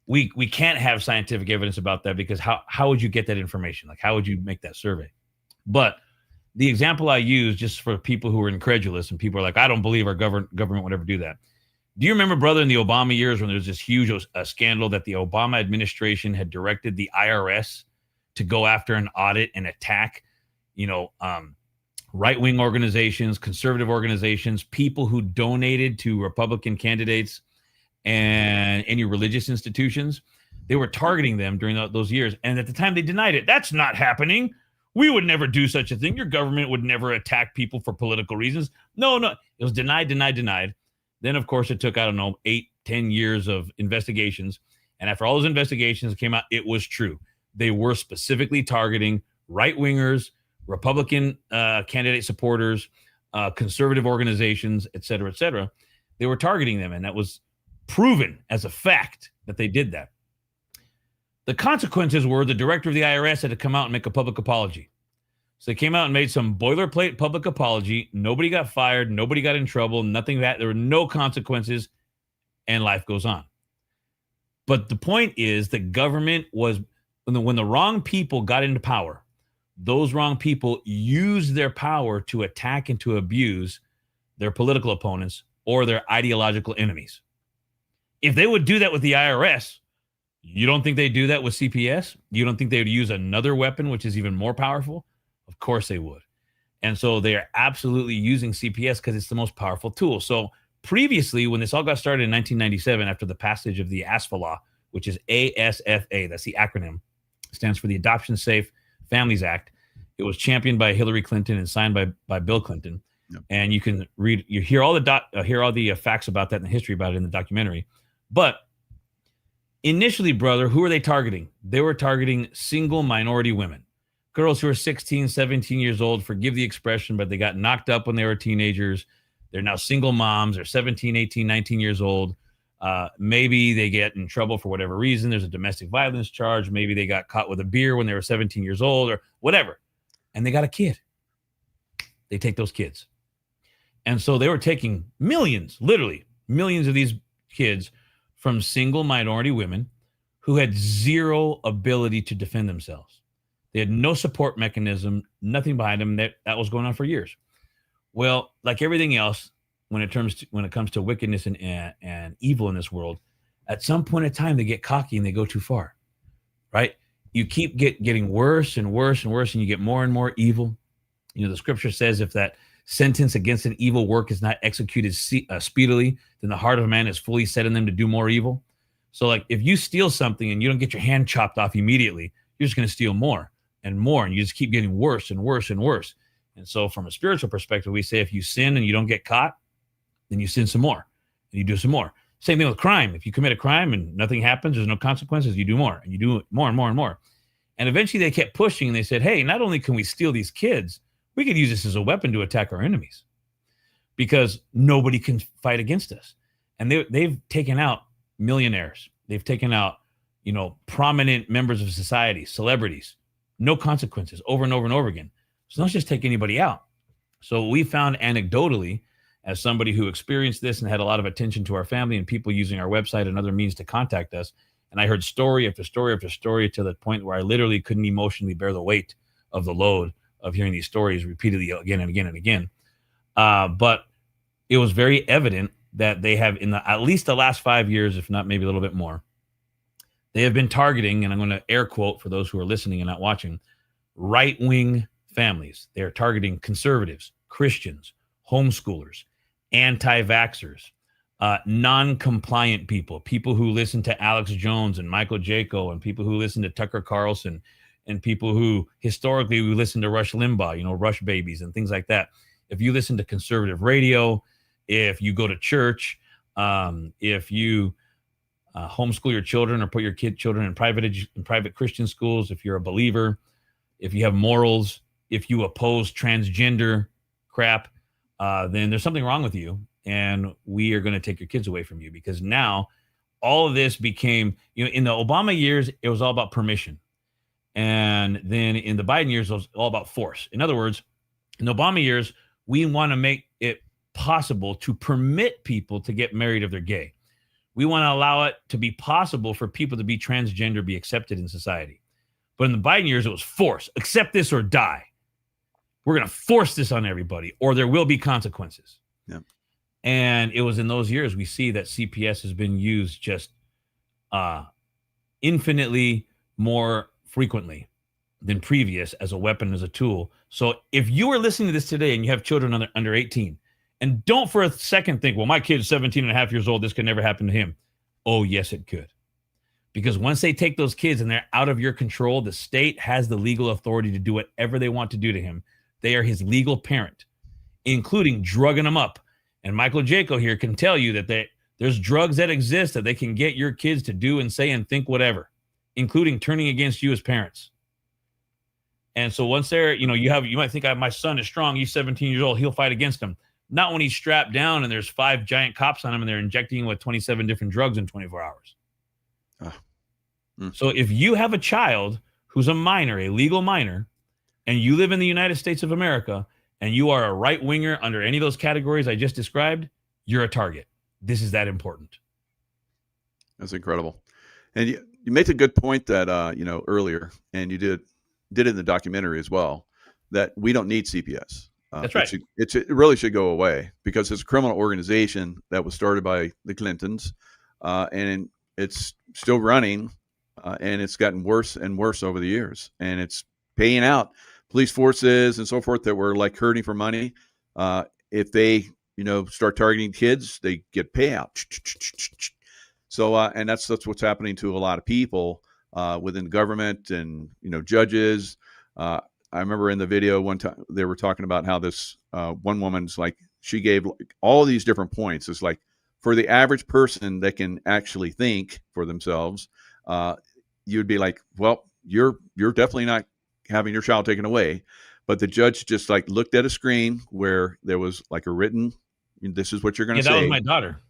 we can't have scientific evidence about that, because how would you get that information? Like, how would you make that survey? But the example I use, just for people who are incredulous and people are like, I don't believe our government would ever do that. Do you remember, brother, in the Obama years when there was this huge scandal that the Obama administration had directed the IRS to go after and audit and attack, right-wing organizations, conservative organizations, people who donated to Republican candidates and any religious institutions? They were targeting them during those years. And at the time they denied it. That's not happening. We would never do such a thing. Your government would never attack people for political reasons. No. It was denied. Then, of course, it took, 8-10 years of investigations. And after all those investigations came out, it was true. They were specifically targeting right-wingers, Republican candidate supporters, conservative organizations, et cetera, et cetera. They were targeting them, and that was proven as a fact that they did that. The consequences were the director of the IRS had to come out and make a public apology. So they came out and made some boilerplate public apology. Nobody got fired. Nobody got in trouble. Nothing that there were no consequences, and life goes on. But the point is, the government was, when the wrong people got into power, those wrong people used their power to attack and to abuse their political opponents or their ideological enemies. If they would do that with the IRS, you don't think they'd do that with CPS? You don't think they would use another weapon, which is even more powerful? Of course they would. And so they are absolutely using CPS because it's the most powerful tool. So previously, when this all got started in 1997, after the passage of the ASFA law, which is ASFA, that's the acronym, stands for the Adoption Safe Families Act. It was championed by Hillary Clinton and signed by Bill Clinton. Yep. And you can hear all the facts about that and the history about it in the documentary. But initially, brother, who are they targeting? They were targeting single minority women. Girls who are 16, 17 years old, forgive the expression, but they got knocked up when they were teenagers. They're now single moms. They're 17, 18, 19 years old. Maybe they get in trouble for whatever reason. There's a domestic violence charge. Maybe they got caught with a beer when they were 17 years old or whatever. And they got a kid. They take those kids. And so they were taking millions, literally millions of these kids from single minority women who had zero ability to defend themselves. They had no support mechanism, nothing behind them. That was going on for years. Well, like everything else, when it comes to wickedness and evil in this world, at some point in time, they get cocky and they go too far, right? You keep getting worse and worse and worse, and you get more and more evil. The scripture says, if that sentence against an evil work is not executed speedily, then the heart of man is fully set in them to do more evil. So like if you steal something and you don't get your hand chopped off immediately, you're just going to steal more and more, and you just keep getting worse and worse and worse. And so from a spiritual perspective, we say if you sin and you don't get caught, then you sin some more and you do some more. Same thing with crime. If you commit a crime and nothing happens, there's no consequences, you do more and you do more and more and more. And eventually they kept pushing and they said, hey, not only can we steal these kids, we could use this as a weapon to attack our enemies because nobody can fight against us. And they've taken out millionaires. They've taken out, prominent members of society, celebrities, no consequences over and over and over again. So let's just take anybody out. So we found anecdotally, as somebody who experienced this and had a lot of attention to our family and people using our website and other means to contact us. And I heard story after story after story to the point where I literally couldn't emotionally bear the weight of the load of hearing these stories repeatedly again and again and again. But it was very evident that they have, in at least the last 5 years, if not maybe a little bit more, they have been targeting, and I'm going to air quote for those who are listening and not watching, right-wing families. They are targeting conservatives, Christians, homeschoolers, anti-vaxxers, non-compliant people who listen to Alex Jones and Michael Jaco, and people who listen to Tucker Carlson, and people who historically we listen to Rush Limbaugh, Rush Babies and things like that. If you listen to conservative radio, if you go to church, if you homeschool your children or put your children in private Christian schools, if you're a believer, if you have morals, if you oppose transgender crap, then there's something wrong with you. And we are going to take your kids away from you, because now all of this became, in the Obama years, it was all about permission. And then in the Biden years, it was all about force. In other words, in the Obama years, we want to make it possible to permit people to get married if they're gay. We want to allow it to be possible for people to be transgender, be accepted in society. But in the Biden years, it was force. Accept this or die. We're going to force this on everybody, or there will be consequences. Yeah. And it was in those years we see that CPS has been used just infinitely more frequently than previous as a weapon, as a tool. So if you are listening to this today and you have children under 18, and don't for a second think, well, my kid's 17 and a half years old, this could never happen to him. Oh, yes, it could. Because once they take those kids and they're out of your control, the state has the legal authority to do whatever they want to do to him. They are his legal parent, including drugging him up. And Michael Jaco here can tell you that there's drugs that exist that they can get your kids to do and say and think whatever, including turning against you as parents. And so once they're, you might think, my son is strong. He's 17 years old. He'll fight against them. Not when he's strapped down and there's 5 giant cops on him and they're injecting him with 27 different drugs in 24 hours. So if you have a child who's a minor, a legal minor, and you live in the United States of America, and you are a right winger under any of those categories I just described, you're a target. This is that important. That's incredible. And you made a good point that, earlier, and you did it in the documentary as well, that we don't need CPS. That's right. It really should go away, because it's a criminal organization that was started by the Clintons, and it's still running, and it's gotten worse and worse over the years. And it's paying out police forces and so forth that were like hurting for money. If they, start targeting kids, they get payout. So, and that's what's happening to a lot of people within government and, judges. I remember in the video one time they were talking about how this one woman's like, she gave all these different points. It's like, for the average person that can actually think for themselves, you'd be like, well, you're definitely not having your child taken away. But the judge just like looked at a screen where there was like a written, this is what you're going to say. That was my daughter.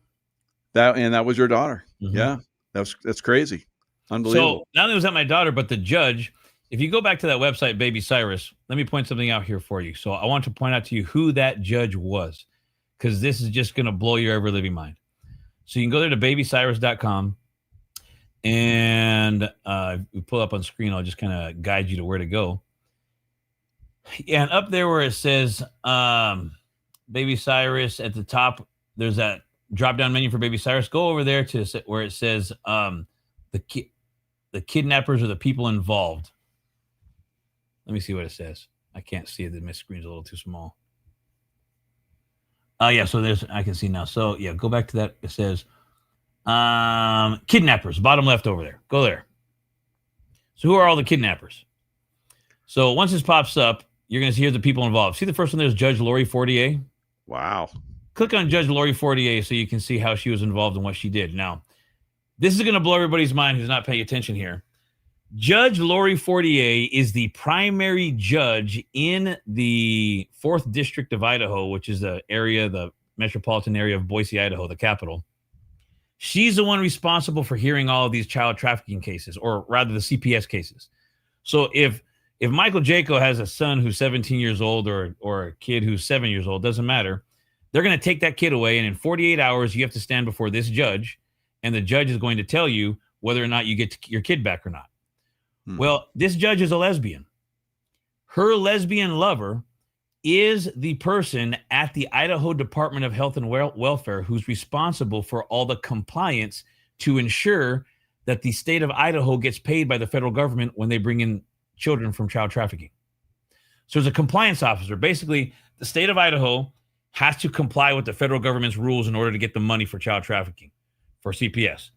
That was your daughter. Mm-hmm. Yeah. That's crazy. Unbelievable. So not only was that my daughter, but the judge, if you go back to that website, Baby Cyrus, let me point something out here for you. So I want to point out to you who that judge was, because this is just going to blow your ever living mind. So you can go there to babycyrus.com, and we pull up on screen. I'll just kind of guide you to where to go. And up there where it says Baby Cyrus at the top, there's that drop down menu for Baby Cyrus. Go over there to where it says the kidnappers or the people involved. Let me see what it says. I can't see it. The screen's a little too small. Yeah, so I can see now. So yeah, go back to that. It says kidnappers, bottom left over there. Go there. So who are all the kidnappers? So once this pops up, you're going to see the people involved. See the first one there's Judge Lori Fortier. Wow. Click on Judge Lori Fortier so you can see how she was involved and what she did. Now, this is going to blow everybody's mind who's not paying attention here. Judge Lori Fortier is the primary judge in the 4th District of Idaho, which is the metropolitan area of Boise, Idaho, the capital. She's the one responsible for hearing all of these child trafficking cases, or rather the CPS cases. So if Michael Jaco has a son who's 17 years old or a kid who's 7 years old, doesn't matter. They're going to take that kid away, and in 48 hours, you have to stand before this judge, and the judge is going to tell you whether or not you get your kid back or not. Well, this judge is a lesbian. Her lesbian lover is the person at the Idaho Department of Health and Welfare who's responsible for all the compliance to ensure that the state of Idaho gets paid by the federal government when they bring in children from child trafficking. So there's a compliance officer. Basically, the state of Idaho has to comply with the federal government's rules in order to get the money for child trafficking, for CPS.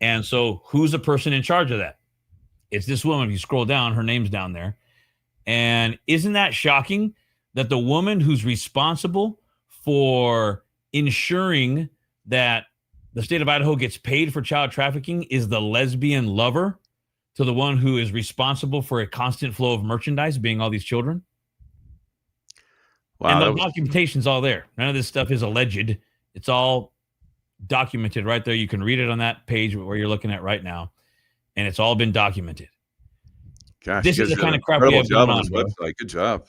And so who's the person in charge of that? It's this woman. If you scroll down, her name's down there. And isn't that shocking that the woman who's responsible for ensuring that the state of Idaho gets paid for child trafficking is the lesbian lover to the one who is responsible for a constant flow of merchandise, being all these children? Wow, and the documentation's all there. None of this stuff is alleged. It's all documented right there. You can read it on that page where you're looking at right now, and it's all been documented. Gosh, this is the kind of crap we have going on. Website. Good job.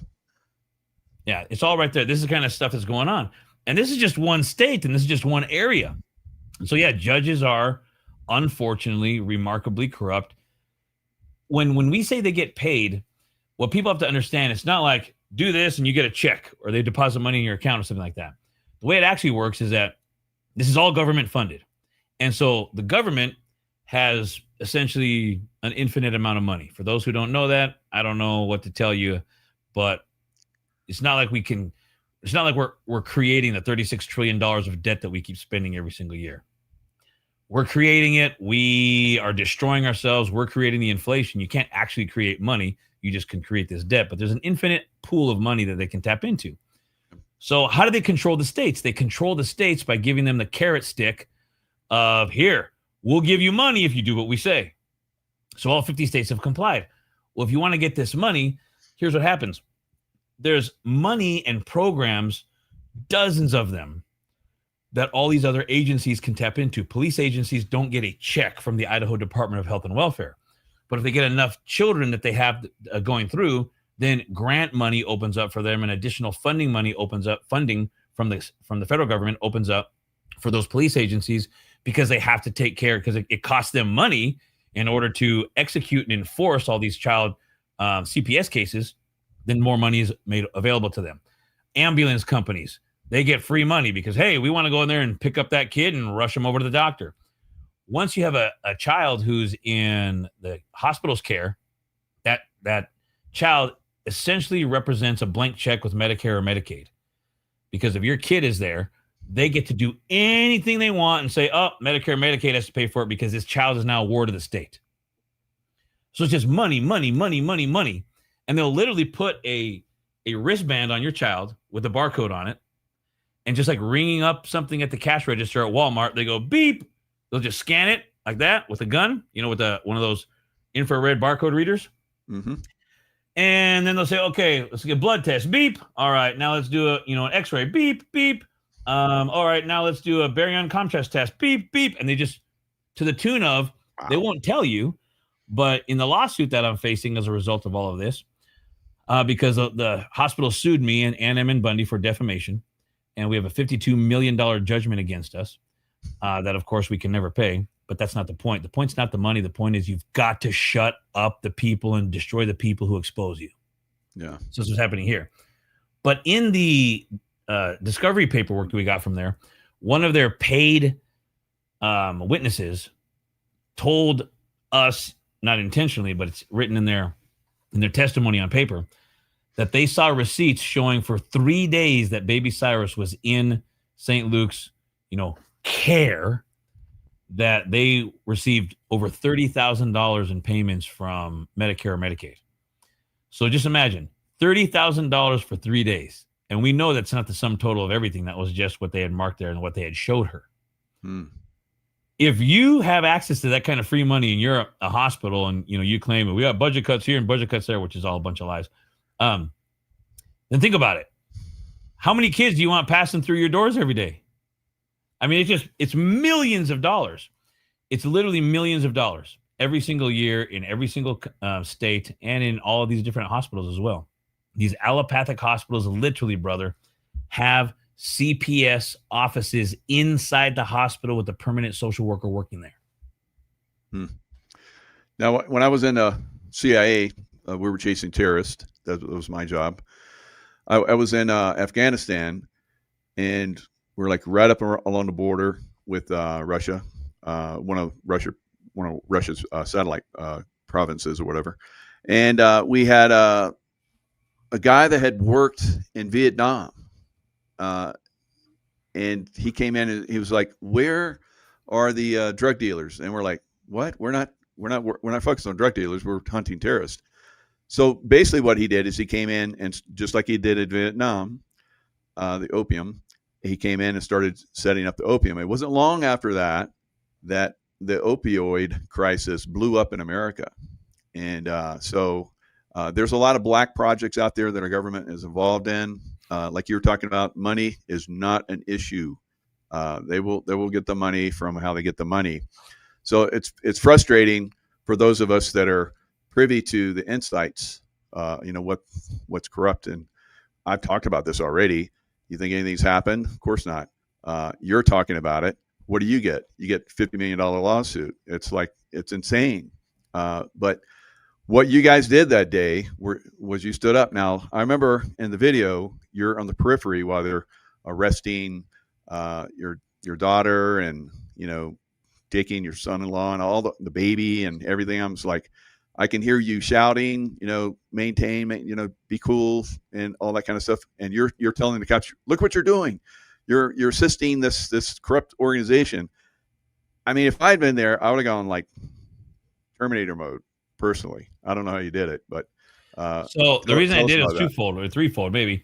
Yeah, it's all right there. This is the kind of stuff that's going on. And this is just one state, and this is just one area. And so, yeah, judges are unfortunately remarkably corrupt. When we say they get paid, what people have to understand, it's not like do this and you get a check or they deposit money in your account or something like that. The way it actually works is that this is all government funded. And so the government has essentially an infinite amount of money. For those who don't know that, I don't know what to tell you, but it's not like we're creating the $36 trillion of debt that we keep spending every single year. We're creating it. We are destroying ourselves. We're creating the inflation. You can't actually create money. You just can create this debt, but there's an infinite pool of money that they can tap into. So how do they control the states? They control the states by giving them the carrot stick of, here, we'll give you money if you do what we say. So all 50 states have complied. Well, if you want to get this money, here's what happens. There's money and programs, dozens of them, that all these other agencies can tap into. Police agencies don't get a check from the Idaho Department of Health and Welfare. But if they get enough children that they have going through, then grant money opens up for them, and additional funding money opens up. Funding from the federal government opens up for those police agencies because they have to take care, because it costs them money in order to execute and enforce all these child CPS cases. Then more money is made available to them. Ambulance companies, they get free money because, hey, we want to go in there and pick up that kid and rush them over to the doctor. Once you have a child who's in the hospital's care, that child essentially represents a blank check with Medicare or Medicaid. Because if your kid is there, they get to do anything they want and say, oh, Medicare, Medicaid has to pay for it because this child is now a ward of the state. So it's just money, money, money, money, money. And they'll literally put a wristband on your child with a barcode on it. And just like ringing up something at the cash register at Walmart, they go beep. They'll just scan it like that with a gun, with one of those infrared barcode readers. Mm-hmm. And then they'll say, okay, let's get a blood test. Beep. All right, now let's do an x-ray. Beep, beep. All right, now let's do a baryon contrast test. Beep, beep. And they just, to the tune of, wow. They won't tell you, but in the lawsuit that I'm facing as a result of all of this, because the hospital sued me and M. Bundy for defamation, and we have a $52 million judgment against us. That, of course, we can never pay, but that's not the point. The point's not the money. The point is you've got to shut up the people and destroy the people who expose you. Yeah. So this is happening here. But in the discovery paperwork that we got from there, one of their paid witnesses told us, not intentionally, but it's written in their testimony on paper, that they saw receipts showing for 3 days that Baby Cyrus was in St. Luke's, care, that they received over $30,000 in payments from Medicare or Medicaid. So just imagine $30,000 for 3 days. And we know that's not the sum total of everything. That was just what they had marked there and what they had showed her. If you have access to that kind of free money and you're a hospital and you claim we got budget cuts here and budget cuts there, which is all a bunch of lies, then think about it. How many kids do you want passing through your doors every day? I mean, it's millions of dollars. It's literally millions of dollars every single year in every single state and in all of these different hospitals as well. These allopathic hospitals literally, brother, have CPS offices inside the hospital with a permanent social worker working there. Now, when I was in the CIA, we were chasing terrorists. That was my job. I was in Afghanistan, and we're like right up along the border with Russia, one of Russia's satellite provinces or whatever. And we had a guy that had worked in Vietnam, and he came in and he was like, "Where are the drug dealers?" And we're like, "What? We're not focused on drug dealers. We're hunting terrorists." So basically, what he did is he came in and just like he did in Vietnam, the opium, he came in and started setting up the opium. It wasn't long after that the opioid crisis blew up in America, and so there's a lot of black projects out there that our government is involved in. Like you were talking about, money is not an issue. They will get the money from how they get the money. So it's frustrating for those of us that are privy to the insights. What's corrupt, and I've talked about this already. You think anything's happened? Of course not. You're talking about it. What do you get? You get $50 million lawsuit. It's insane. But what you guys did that day was you stood up. Now, I remember in the video, you're on the periphery while they're arresting your daughter and, taking your son-in-law and all the baby and everything. I'm just like, I can hear you shouting, maintain, be cool and all that kind of stuff. And you're telling the cops, look what you're doing. You're assisting this corrupt organization. I mean, if I'd been there, I would have gone like Terminator mode. Personally, I don't know how you did it, but so the reason I did it is twofold or threefold, maybe.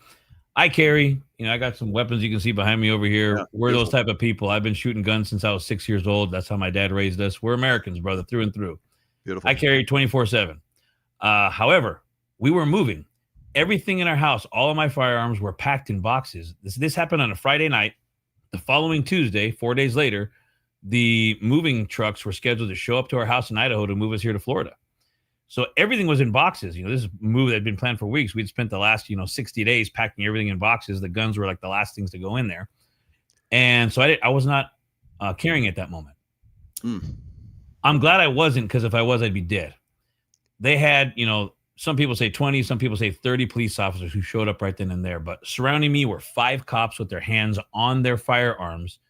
I carry, I got some weapons you can see behind me over here. Yeah, we're those type of people. I've been shooting guns since I was 6 years old. That's how my dad raised us. We're Americans, brother, through and through. Beautiful. I carry 24/7. However, we were moving. Everything in our house, all of my firearms were packed in boxes. This happened on a Friday night. The following Tuesday, 4 days later, the moving trucks were scheduled to show up to our house in Idaho to move us here to Florida. So everything was in boxes. This move that had been planned for weeks. We'd spent the last, 60 days packing everything in boxes. The guns were like the last things to go in there. And so I was not carrying at that moment. I'm glad I wasn't, because if I was, I'd be dead. They had, some people say 20, some people say 30 police officers who showed up right then and there. But surrounding me were 5 cops with their hands on their firearms,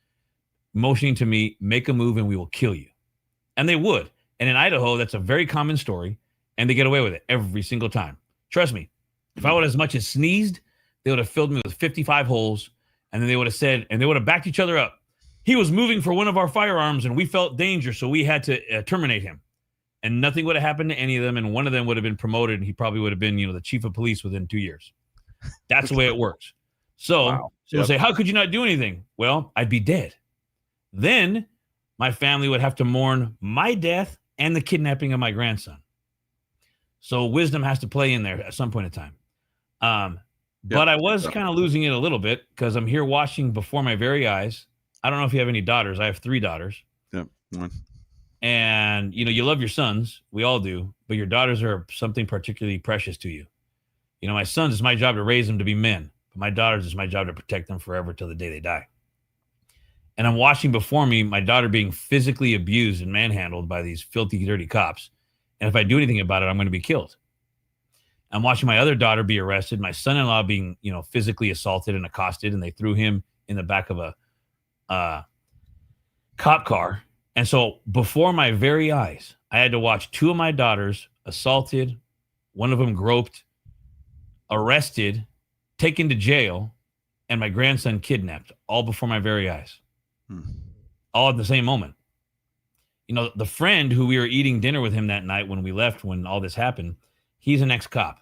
motioning to me, make a move and we will kill you. And they would. And in Idaho, that's a very common story. And they get away with it every single time. Trust me, if I would as much as sneezed, they would have filled me with 55 holes. And then they would have said, and they would have backed each other up. He was moving for one of our firearms and we felt danger, so we had to terminate him. And nothing would have happened to any of them. And one of them would have been promoted. And he probably would have been, the chief of police within 2 years. That's the way it works. So, wow. They'll say, how could you not do anything? Well, I'd be dead. Then my family would have to mourn my death and the kidnapping of my grandson. So wisdom has to play in there at some point in time. But I was kind of losing it a little bit because I'm here watching before my very eyes. I don't know if you have any daughters. I have 3 daughters. Yep. And, you love your sons. We all do. But your daughters are something particularly precious to you. My sons, it's my job to raise them to be men. But my daughters, it's my job to protect them forever till the day they die. And I'm watching before me my daughter being physically abused and manhandled by these filthy, dirty cops. And if I do anything about it, I'm going to be killed. I'm watching my other daughter be arrested, my son-in-law being, physically assaulted and accosted, and they threw him in the back of a cop car. And so before my very eyes, I had to watch 2 of my daughters assaulted, one of them groped, arrested, taken to jail, and my grandson kidnapped, all before my very eyes. All at the same moment. The friend who we were eating dinner with him that night when we left, when all this happened, he's an ex-cop.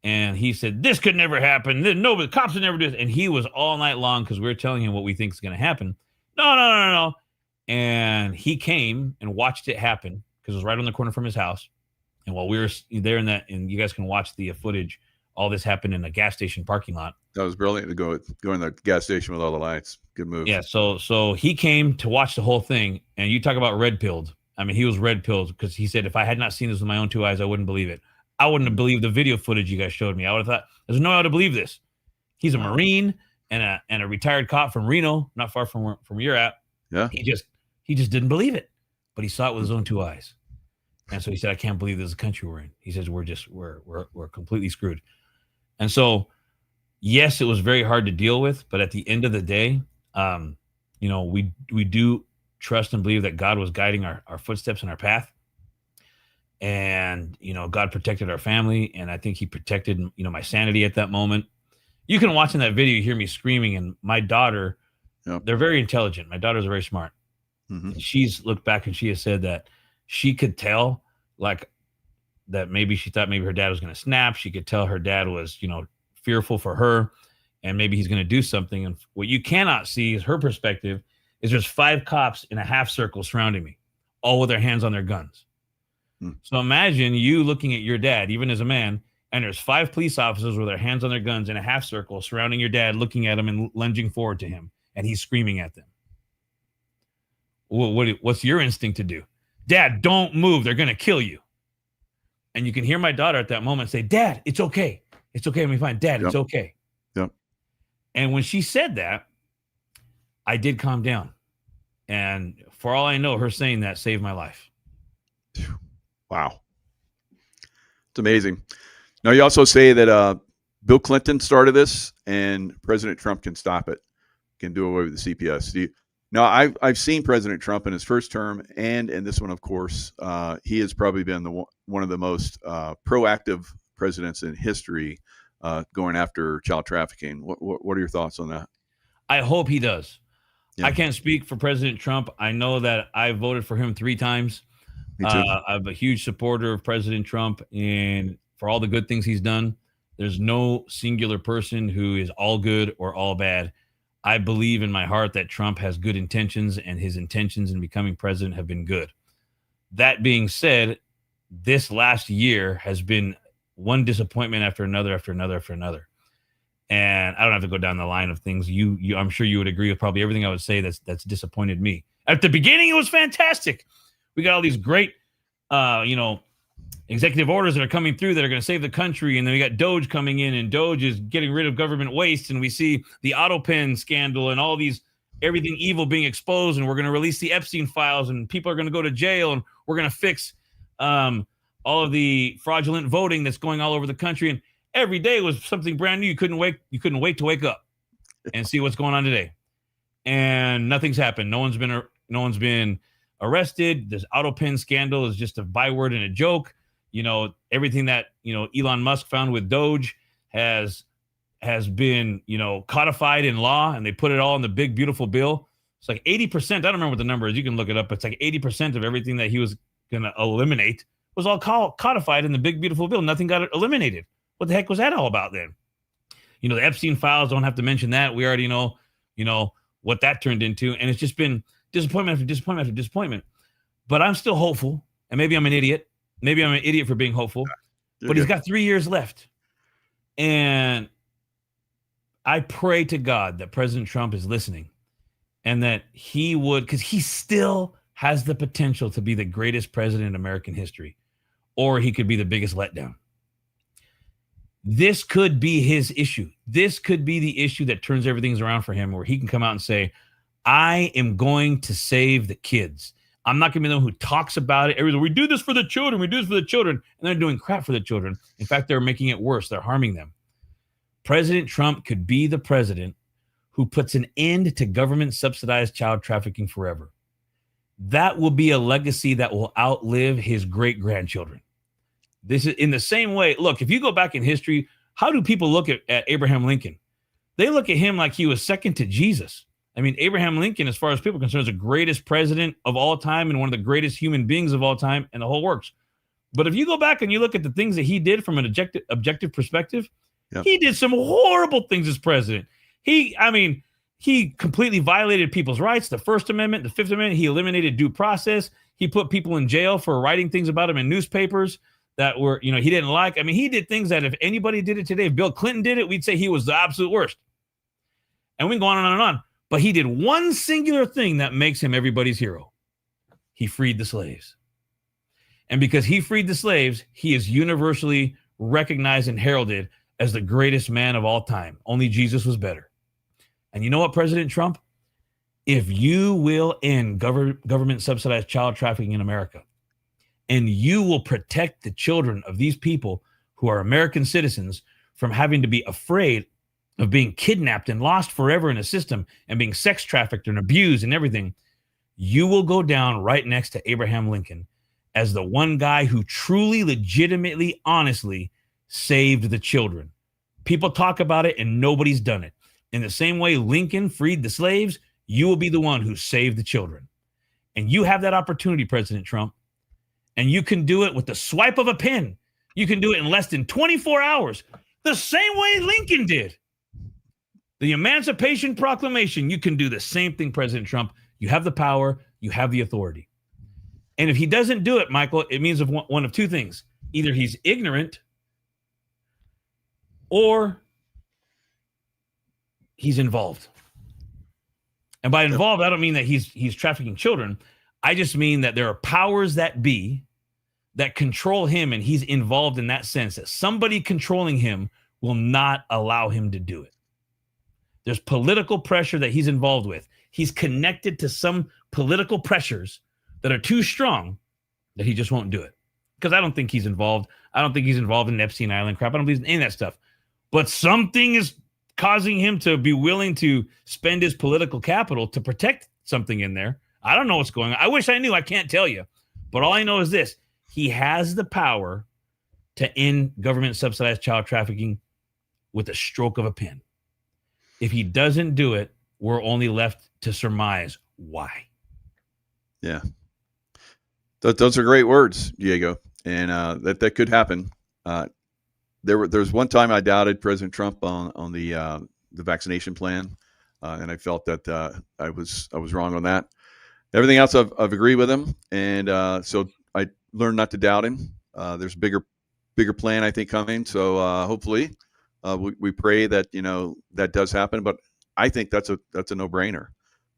And he said, this could never happen. No, but cops would never do this. And he was all night long because we were telling him what we think is going to happen. No. And he came and watched it happen because it was right on the corner from his house. And while we were there and you guys can watch the footage, all this happened in a gas station parking lot. That was brilliant to go in the gas station with all the lights. Good move. Yeah. So he came to watch the whole thing, and you talk about red-pilled. I mean, he was red-pilled because he said, if I had not seen this with my own 2 eyes, I wouldn't believe it. I wouldn't have believed the video footage you guys showed me. I would have thought, there's no way to believe this. He's a Marine and a retired cop from Reno, not far from where you're at. Yeah. He just didn't believe it, but he saw it with his own 2 eyes. And so he said, I can't believe this is the country we're in. He says, we're completely screwed. And so, yes, it was very hard to deal with, but at the end of the day, we do trust and believe that God was guiding our footsteps and our path. And, God protected our family. And I think he protected, my sanity at that moment. You can watch in that video, you hear me screaming. And my daughter Yep. They're very intelligent. My daughters are very smart. Mm-hmm. She's looked back and she has said that she could tell, like, that maybe she thought maybe her dad was going to snap. She could tell her dad was, fearful for her, and maybe he's going to do something. And what you cannot see is her perspective is there's 5 cops in a half circle surrounding me, all with their hands on their guns. So imagine you looking at your dad, even as a man, and there's 5 police officers with their hands on their guns in a half circle surrounding your dad, looking at him and lunging forward to him, and he's screaming at them. What's your instinct to do? Dad, don't move. They're going to kill you. And you can hear my daughter at that moment say, Dad, it's okay. It's okay. Let me find Dad. It's okay. Yep. And when she said that, I did calm down. And for all I know, her saying that saved my life. Wow. It's amazing. Now, you also say that Bill Clinton started this and President Trump can stop it, can do away with the CPS. Now, I've seen President Trump in his first term and in this one, of course. He has probably been one of the most proactive presidents in history going after child trafficking. What are your thoughts on that? I hope he does. Yeah. I can't speak for President Trump. I know that I voted for him 3 times. Me too. I'm a huge supporter of President Trump and for all the good things he's done. There's no singular person who is all good or all bad. I believe in my heart that Trump has good intentions, and his intentions in becoming president have been good. That being said, this last year has been one disappointment after another, after another, after another. And I don't have to go down the line of things. I'm sure you would agree with probably everything I would say that's disappointed me. At the beginning, it was fantastic. We got all these great, executive orders that are coming through that are going to save the country. And then we got Doge coming in, and Doge is getting rid of government waste. And we see the auto pen scandal and all these, everything evil being exposed. And we're going to release the Epstein files, and people are going to go to jail, and we're going to fix all of the fraudulent voting that's going all over the country. And every day was something brand new. You couldn't wait to wake up and see what's going on today. And nothing's happened. No one's been arrested. This auto pen scandal is just a byword and a joke. Everything that, Elon Musk found with Doge has been, codified in law, and they put it all in the big, beautiful bill. It's like 80%. I don't remember what the number is. You can look it up. It's like 80% of everything that he was going to eliminate was all codified in the big, beautiful bill. Nothing got eliminated. What the heck was that all about then? The Epstein files, don't have to mention that. We already know, what that turned into. And it's just been disappointment after disappointment after disappointment. But I'm still hopeful. And maybe I'm an idiot. Maybe I'm an idiot for being hopeful. But he's got 3 years left. And I pray to God that President Trump is listening, and that he would, because he still has the potential to be the greatest president in American history, or he could be the biggest letdown. This could be his issue. This could be the issue that turns everything around for him, where he can come out and say, I am going to save the kids. I'm not going to be the one who talks about it. We do this for the children. We do this for the children. And they're doing crap for the children. In fact, they're making it worse. They're harming them. President Trump could be the president who puts an end to government subsidized child trafficking forever. That will be a legacy that will outlive his great grandchildren. This is in the same way. Look, if you go back in history, how do people look at Abraham Lincoln? They look at him like he was second to Jesus. I mean, Abraham Lincoln, as far as people are concerned, is the greatest president of all time and one of the greatest human beings of all time, and the whole works. But if you go back and you look at the things that he did from an objective perspective, he did some horrible things as president. He completely violated people's rights, the First Amendment, the Fifth Amendment. He eliminated due process. He put people in jail for writing things about him in newspapers that were, he didn't like. I mean, he did things that if anybody did it today, if Bill Clinton did it, we'd say he was the absolute worst. And we can go on and on and on. But he did one singular thing that makes him everybody's hero. He freed the slaves. And because he freed the slaves, he is universally recognized and heralded as the greatest man of all time. Only Jesus was better. And you know what, President Trump? If you will end government subsidized child trafficking in America, and you will protect the children of these people who are American citizens from having to be afraid of being kidnapped and lost forever in a system and being sex trafficked and abused and everything, you will go down right next to Abraham Lincoln as the one guy who truly, legitimately, honestly saved the children. People talk about it and nobody's done it. In the same way Lincoln freed the slaves, you will be the one who saved the children. And you have that opportunity, President Trump. And you can do it with the swipe of a pen. You can do it in less than 24 hours, the same way Lincoln did. The Emancipation Proclamation, you can do the same thing, President Trump. You have the power, you have the authority. And if he doesn't do it, Michael, it means of one of two things. Either he's ignorant or he's involved. And by involved, I don't mean that he's trafficking children. I just mean that there are powers that be that control him, and he's involved in that sense, that somebody controlling him will not allow him to do it. There's political pressure that he's involved with. He's connected to some political pressures that are too strong that he just won't do it. Because I don't think he's involved. I don't think he's involved in Epstein Island crap. I don't believe in any of that stuff. But something is causing him to be willing to spend his political capital to protect something in there. I don't know what's going on. I wish I knew. I can't tell you. But all I know is this. He has the power to end government subsidized child trafficking with a stroke of a pen. If he doesn't do it, we're only left to surmise why. Yeah. Those are great words, Diego. And that could happen. There's one time I doubted President Trump on the vaccination plan, and I felt that I was wrong on that. Everything else I've agreed with him, and so I learned not to doubt him. There's a bigger plan I think coming, so hopefully we pray that that does happen. But I think that's a no-brainer.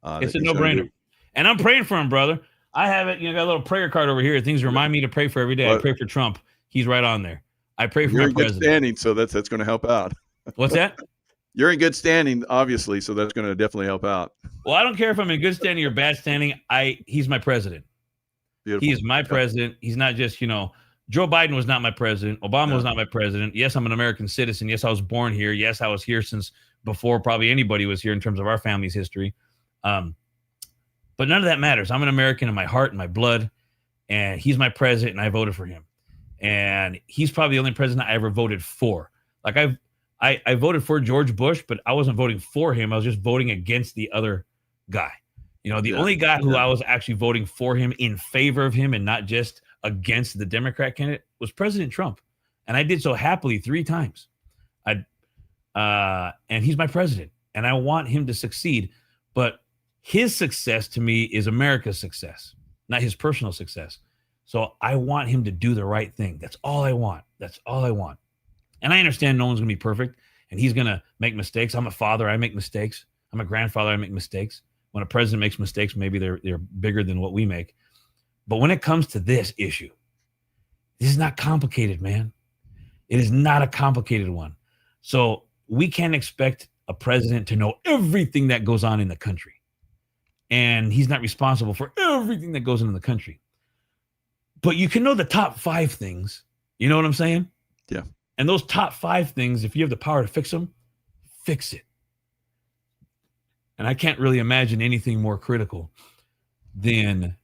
It's a no-brainer, and I'm praying for him, brother. I have it. Got a little prayer card over here. Things remind me to pray for every day. I pray for Trump. He's right on there. I pray for You're my in president. good standing, so that's going to help out. What's that? You're in good standing, obviously, so that's going to definitely help out. Well, I don't care if I'm in good standing or bad standing. He's my president. Beautiful. He is my president. He's not just, Joe Biden was not my president. Obama was not my president. Yes, I'm an American citizen. Yes, I was born here. Yes, I was here since before probably anybody was here in terms of our family's history. But none of that matters. I'm an American in my heart and my blood, and he's my president, and I voted for him. And he's probably the only president I ever voted for. Like I voted for George Bush, but I wasn't voting for him. I was just voting against the other guy. The only guy who I was actually voting for him, in favor of him, and not just against the Democrat candidate was President Trump. And I did so happily 3 times. And he's my president, and I want him to succeed. But his success to me is America's success, not his personal success. So I want him to do the right thing. That's all I want. That's all I want. And I understand no one's going to be perfect, and he's going to make mistakes. I'm a father. I make mistakes. I'm a grandfather. I make mistakes. When a president makes mistakes, maybe they're bigger than what we make. But when it comes to this issue, this is not complicated, man. It is not a complicated one. So we can't expect a president to know everything that goes on in the country. And he's not responsible for everything that goes on in the country. But you can know the top 5 things. You know what I'm saying? Yeah. And those top 5 things, if you have the power to fix them, fix it. And I can't really imagine anything more critical than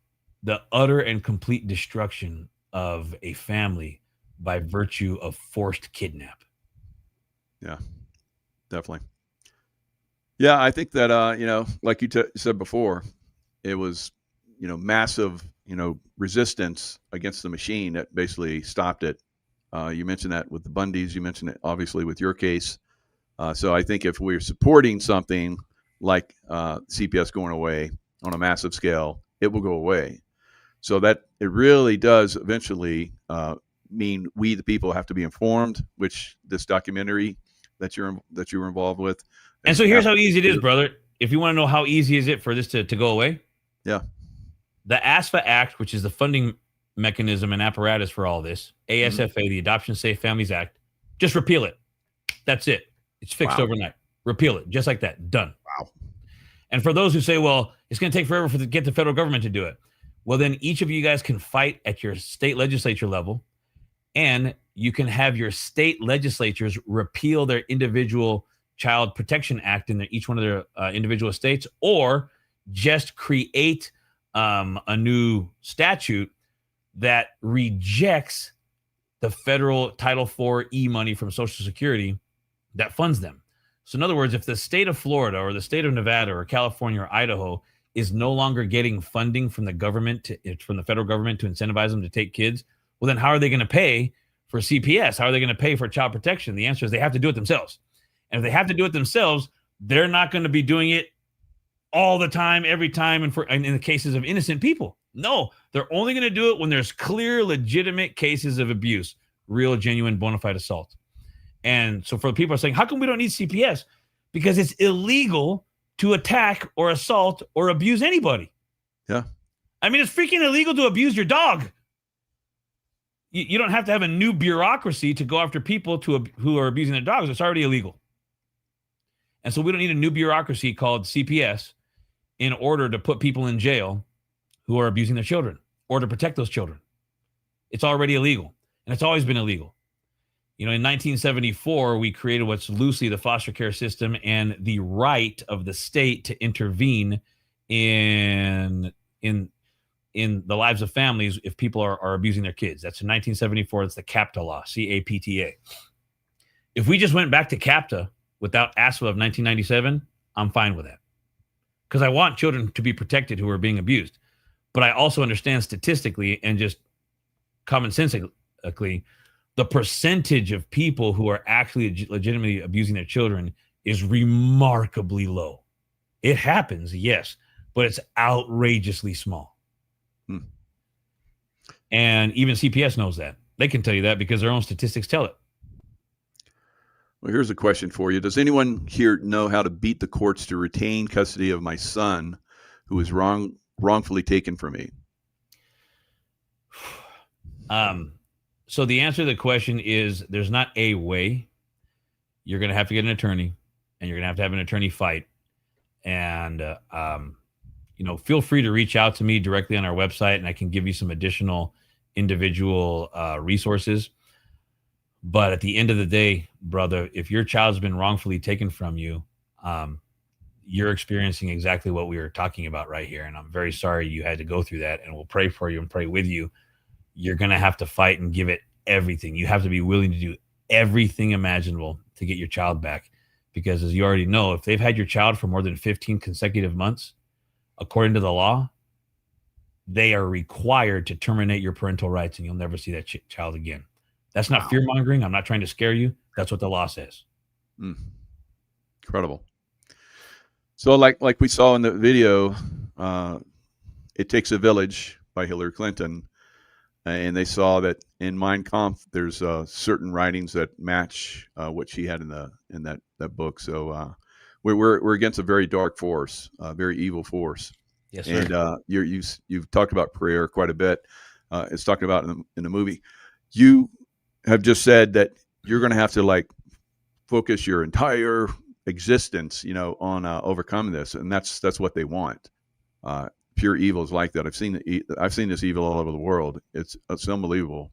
the utter and complete destruction of a family by virtue of forced kidnap. Yeah, definitely. Yeah, I think that, like you said before, it was, massive, resistance against the machine that basically stopped it. You mentioned that with the Bundys. You mentioned it, obviously, with your case. So I think if we're supporting something like CPS going away on a massive scale, it will go away. So that it really does eventually mean we, the people, have to be informed, which this documentary that you were involved with. And so here's how easy it is, brother. If you want to know how easy is it for this to go away? Yeah. The ASFA Act, which is the funding mechanism and apparatus for all this, ASFA, the Adoption Safe Families Act, just repeal it. That's it. It's fixed overnight. Repeal it. Just like that. Done. Wow. And for those who say, well, it's going to take forever to get the federal government to do it. Well, then each of you guys can fight at your state legislature level, and you can have your state legislatures repeal their individual Child Protection Act in each one of their individual states, or just create a new statute that rejects the federal Title IV money from Social Security that funds them. So in other words, if the state of Florida or the state of Nevada or California or Idaho is no longer getting funding from the government, from the federal government to incentivize them to take kids, well, then how are they going to pay for CPS? How are they going to pay for child protection? The answer is they have to do it themselves. And if they have to do it themselves, they're not going to be doing it all the time, every time, and in the cases of innocent people. No, they're only going to do it when there's clear, legitimate cases of abuse, real, genuine, bona fide assault. And so for the people who are saying, how come we don't need CPS? Because it's illegal to attack or assault or abuse anybody. Yeah. I mean, it's freaking illegal to abuse your dog. You don't have to have a new bureaucracy to go after people who are abusing their dogs. It's already illegal. And so we don't need a new bureaucracy called CPS in order to put people in jail who are abusing their children or to protect those children. It's already illegal, and it's always been illegal. You know, in 1974, we created what's loosely the foster care system and the right of the state to intervene in the lives of families if people are abusing their kids. That's in 1974. It's the CAPTA law, CAPTA. If we just went back to CAPTA without ASFA of 1997, I'm fine with that. Because I want children to be protected who are being abused. But I also understand statistically and just commonsensically, the percentage of people who are actually legitimately abusing their children is remarkably low. It happens, yes, but it's outrageously small. And even CPS knows that. They can tell you that because their own statistics tell it. Well, here's a question for you. Does anyone here know how to beat the courts to retain custody of my son who was wrongfully taken from me? So the answer to the question is there's not a way. You're going to have to get an attorney, and you're going to have an attorney fight. And, feel free to reach out to me directly on our website, and I can give you some additional individual resources. But at the end of the day, brother, if your child's been wrongfully taken from you, you're experiencing exactly what we were talking about right here. And I'm very sorry you had to go through that, and we'll pray for you and pray with you. You're going to have to fight and give it everything. You have to be willing to do everything imaginable to get your child back. Because as you already know, if they've had your child for more than 15 consecutive months, according to the law, they are required to terminate your parental rights, and you'll never see that child again. That's not fear mongering. I'm not trying to scare you. That's what the law says. Incredible. So like we saw in the video, It Takes a Village by Hillary Clinton. And they saw that in Mein Kampf, there's certain writings that match what she had in that book. So we're against a very dark force, a very evil force. Yes, sir. And you've talked about prayer quite a bit. It's talked about in the movie. You have just said that you're going to have to focus your entire existence, on overcoming this, and that's what they want. Pure evil is like that. I've seen this evil all over the world. It's unbelievable.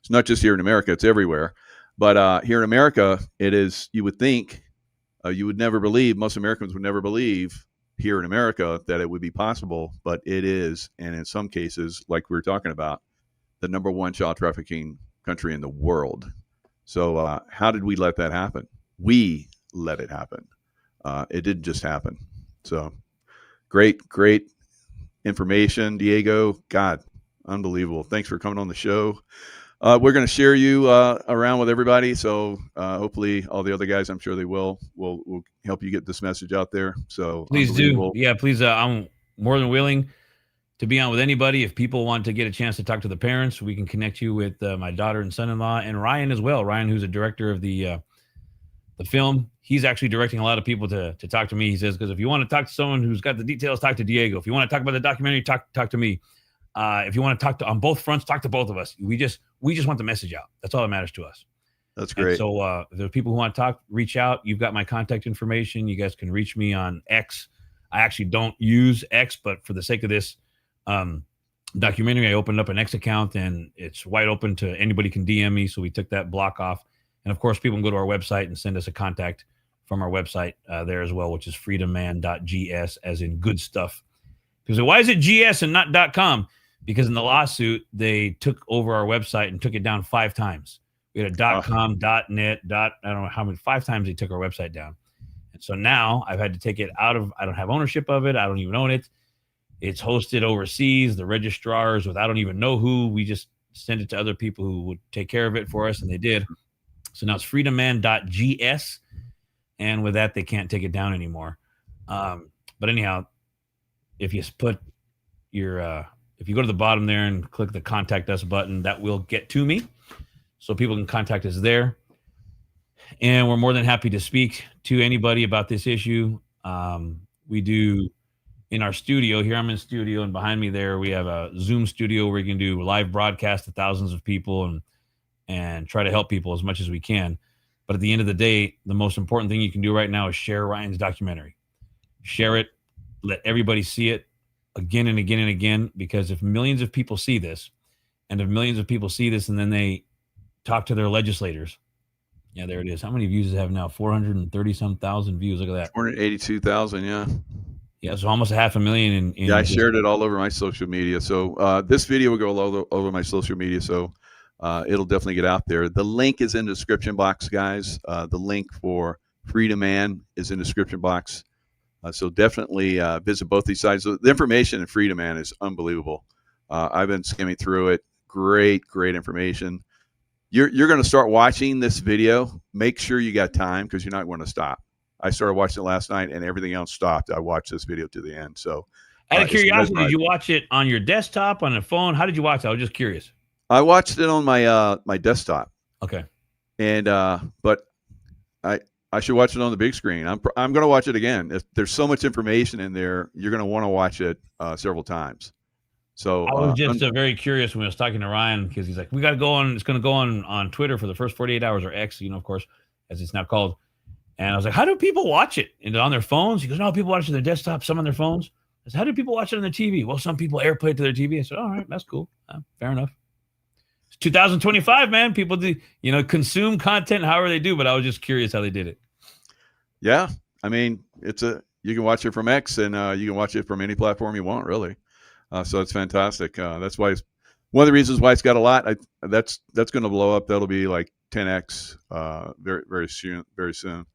It's not just here in America; it's everywhere. But here in America, it is. You would think, you would never believe. Most Americans would never believe here in America that it would be possible, but it is. And in some cases, like we were talking about, the #1 child trafficking country in the world. So how did we let that happen? We let it happen. It didn't just happen. So great information, Diego. God, unbelievable. Thanks for coming on the show. We're going to share you around with everybody. So hopefully all the other guys, I'm sure they will help you get this message out there. So please do. Yeah, please. I'm more than willing to be on with anybody. If people want to get a chance to talk to the parents, we can connect you with my daughter and son-in-law, and Ryan as well. Ryan, who's a director of the film, he's actually directing a lot of people to talk to me. He says, because if you want to talk to someone who's got the details, talk to Diego. If you want to talk about the documentary, talk to me. If you want to talk to on both fronts, talk to both of us. We just want the message out. That's all that matters to us. That's great. And so if there are people who want to talk, reach out. You've got my contact information. You guys can reach me on X. I actually don't use X, but for the sake of this documentary, I opened up an X account, and it's wide open to anybody can DM me. So we took that block off. And of course, people can go to our website and send us a contact from our website there as well, which is freedomman.gs, as in good stuff. Because why is it GS and not .com? Because in the lawsuit, they took over our website and took it down 5 times. We had a .com, .net, I don't know how many, 5 times they took our website down. And so now I've had to take it out of, I don't have ownership of it. I don't even own it. It's hosted overseas. The registrars, with I don't even know who, we just send it to other people who would take care of it for us, and they did. So now it's freedomman.gs, and with that, they can't take it down anymore. But anyhow, if you put your, if you go to the bottom there and click the contact us button, that will get to me. So people can contact us there. And we're more than happy to speak to anybody about this issue. We do in our studio here. I'm in studio, and behind me there, we have a Zoom studio where we can do live broadcast to thousands of people and try to help people as much as we can. But at the end of the day, the most important thing you can do right now is share Ryan's documentary. Share it. Let everybody see it again and again and again, because if millions of people see this, and if millions of people see this and then they talk to their legislators, yeah, there it is. How many views does it have now? 430-some thousand views. Look at that. 482,000, yeah. Yeah, so almost 500,000. Yeah, I shared it all over my social media. So this video will go all over my social media, so it'll definitely get out there. The link is in the description box, guys. The link for Freedom Man is in the description box. So definitely visit both these sites. The information in Freedom Man is unbelievable. I've been skimming through it. Great information. You're going to start watching this video. Make sure you got time, because you're not going to stop. I started watching it last night, and everything else stopped. I watched this video to the end. So, out of curiosity, did you watch it on your desktop, on a phone? How did you watch it? I was just curious. I watched it on my my desktop. Okay. And but I should watch it on the big screen. I'm going to watch it again. There's so much information in there, you're going to want to watch it several times. So I was just very curious when I was talking to Ryan, because he's like, we got to go on. It's going to go on Twitter for the first 48 hours, or X, of course, as it's now called. And I was like, how do people watch it? And on their phones? He goes, no, people watch it on their desktop, some on their phones. I said, how do people watch it on their TV? Well, some people AirPlay it to their TV. I said, all right, that's cool. Fair enough. It's 2025, man. People do, consume content however they do, but I was just curious how they did it. Yeah. I mean, you can watch it from X, and you can watch it from any platform you want, really. So it's fantastic. That's why one of the reasons why it's got a lot. That's going to blow up. That'll be like 10x very soon.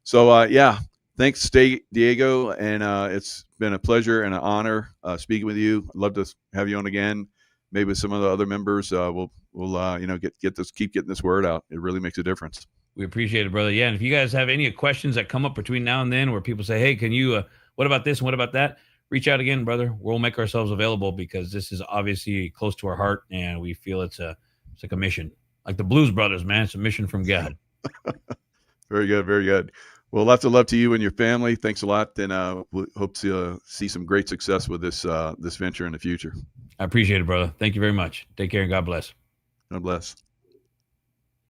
So yeah, thanks, Diego, and it's been a pleasure and an honor speaking with you. I'd love to have you on again, maybe with some of the other members. We'll keep getting this word out. It really makes a difference. We appreciate it, brother. Yeah, and if you guys have any questions that come up between now and then, where people say, hey, can you what about this and what about that, reach out again, brother. We'll make ourselves available, because this is obviously close to our heart, and we feel it's like a mission, like the Blues Brothers, man. It's a mission from God. Very good. Well, lots of love to you and your family. Thanks a lot, and we hope to see some great success with this venture in the future. I appreciate it, brother. Thank you very much. Take care, and God bless. God bless.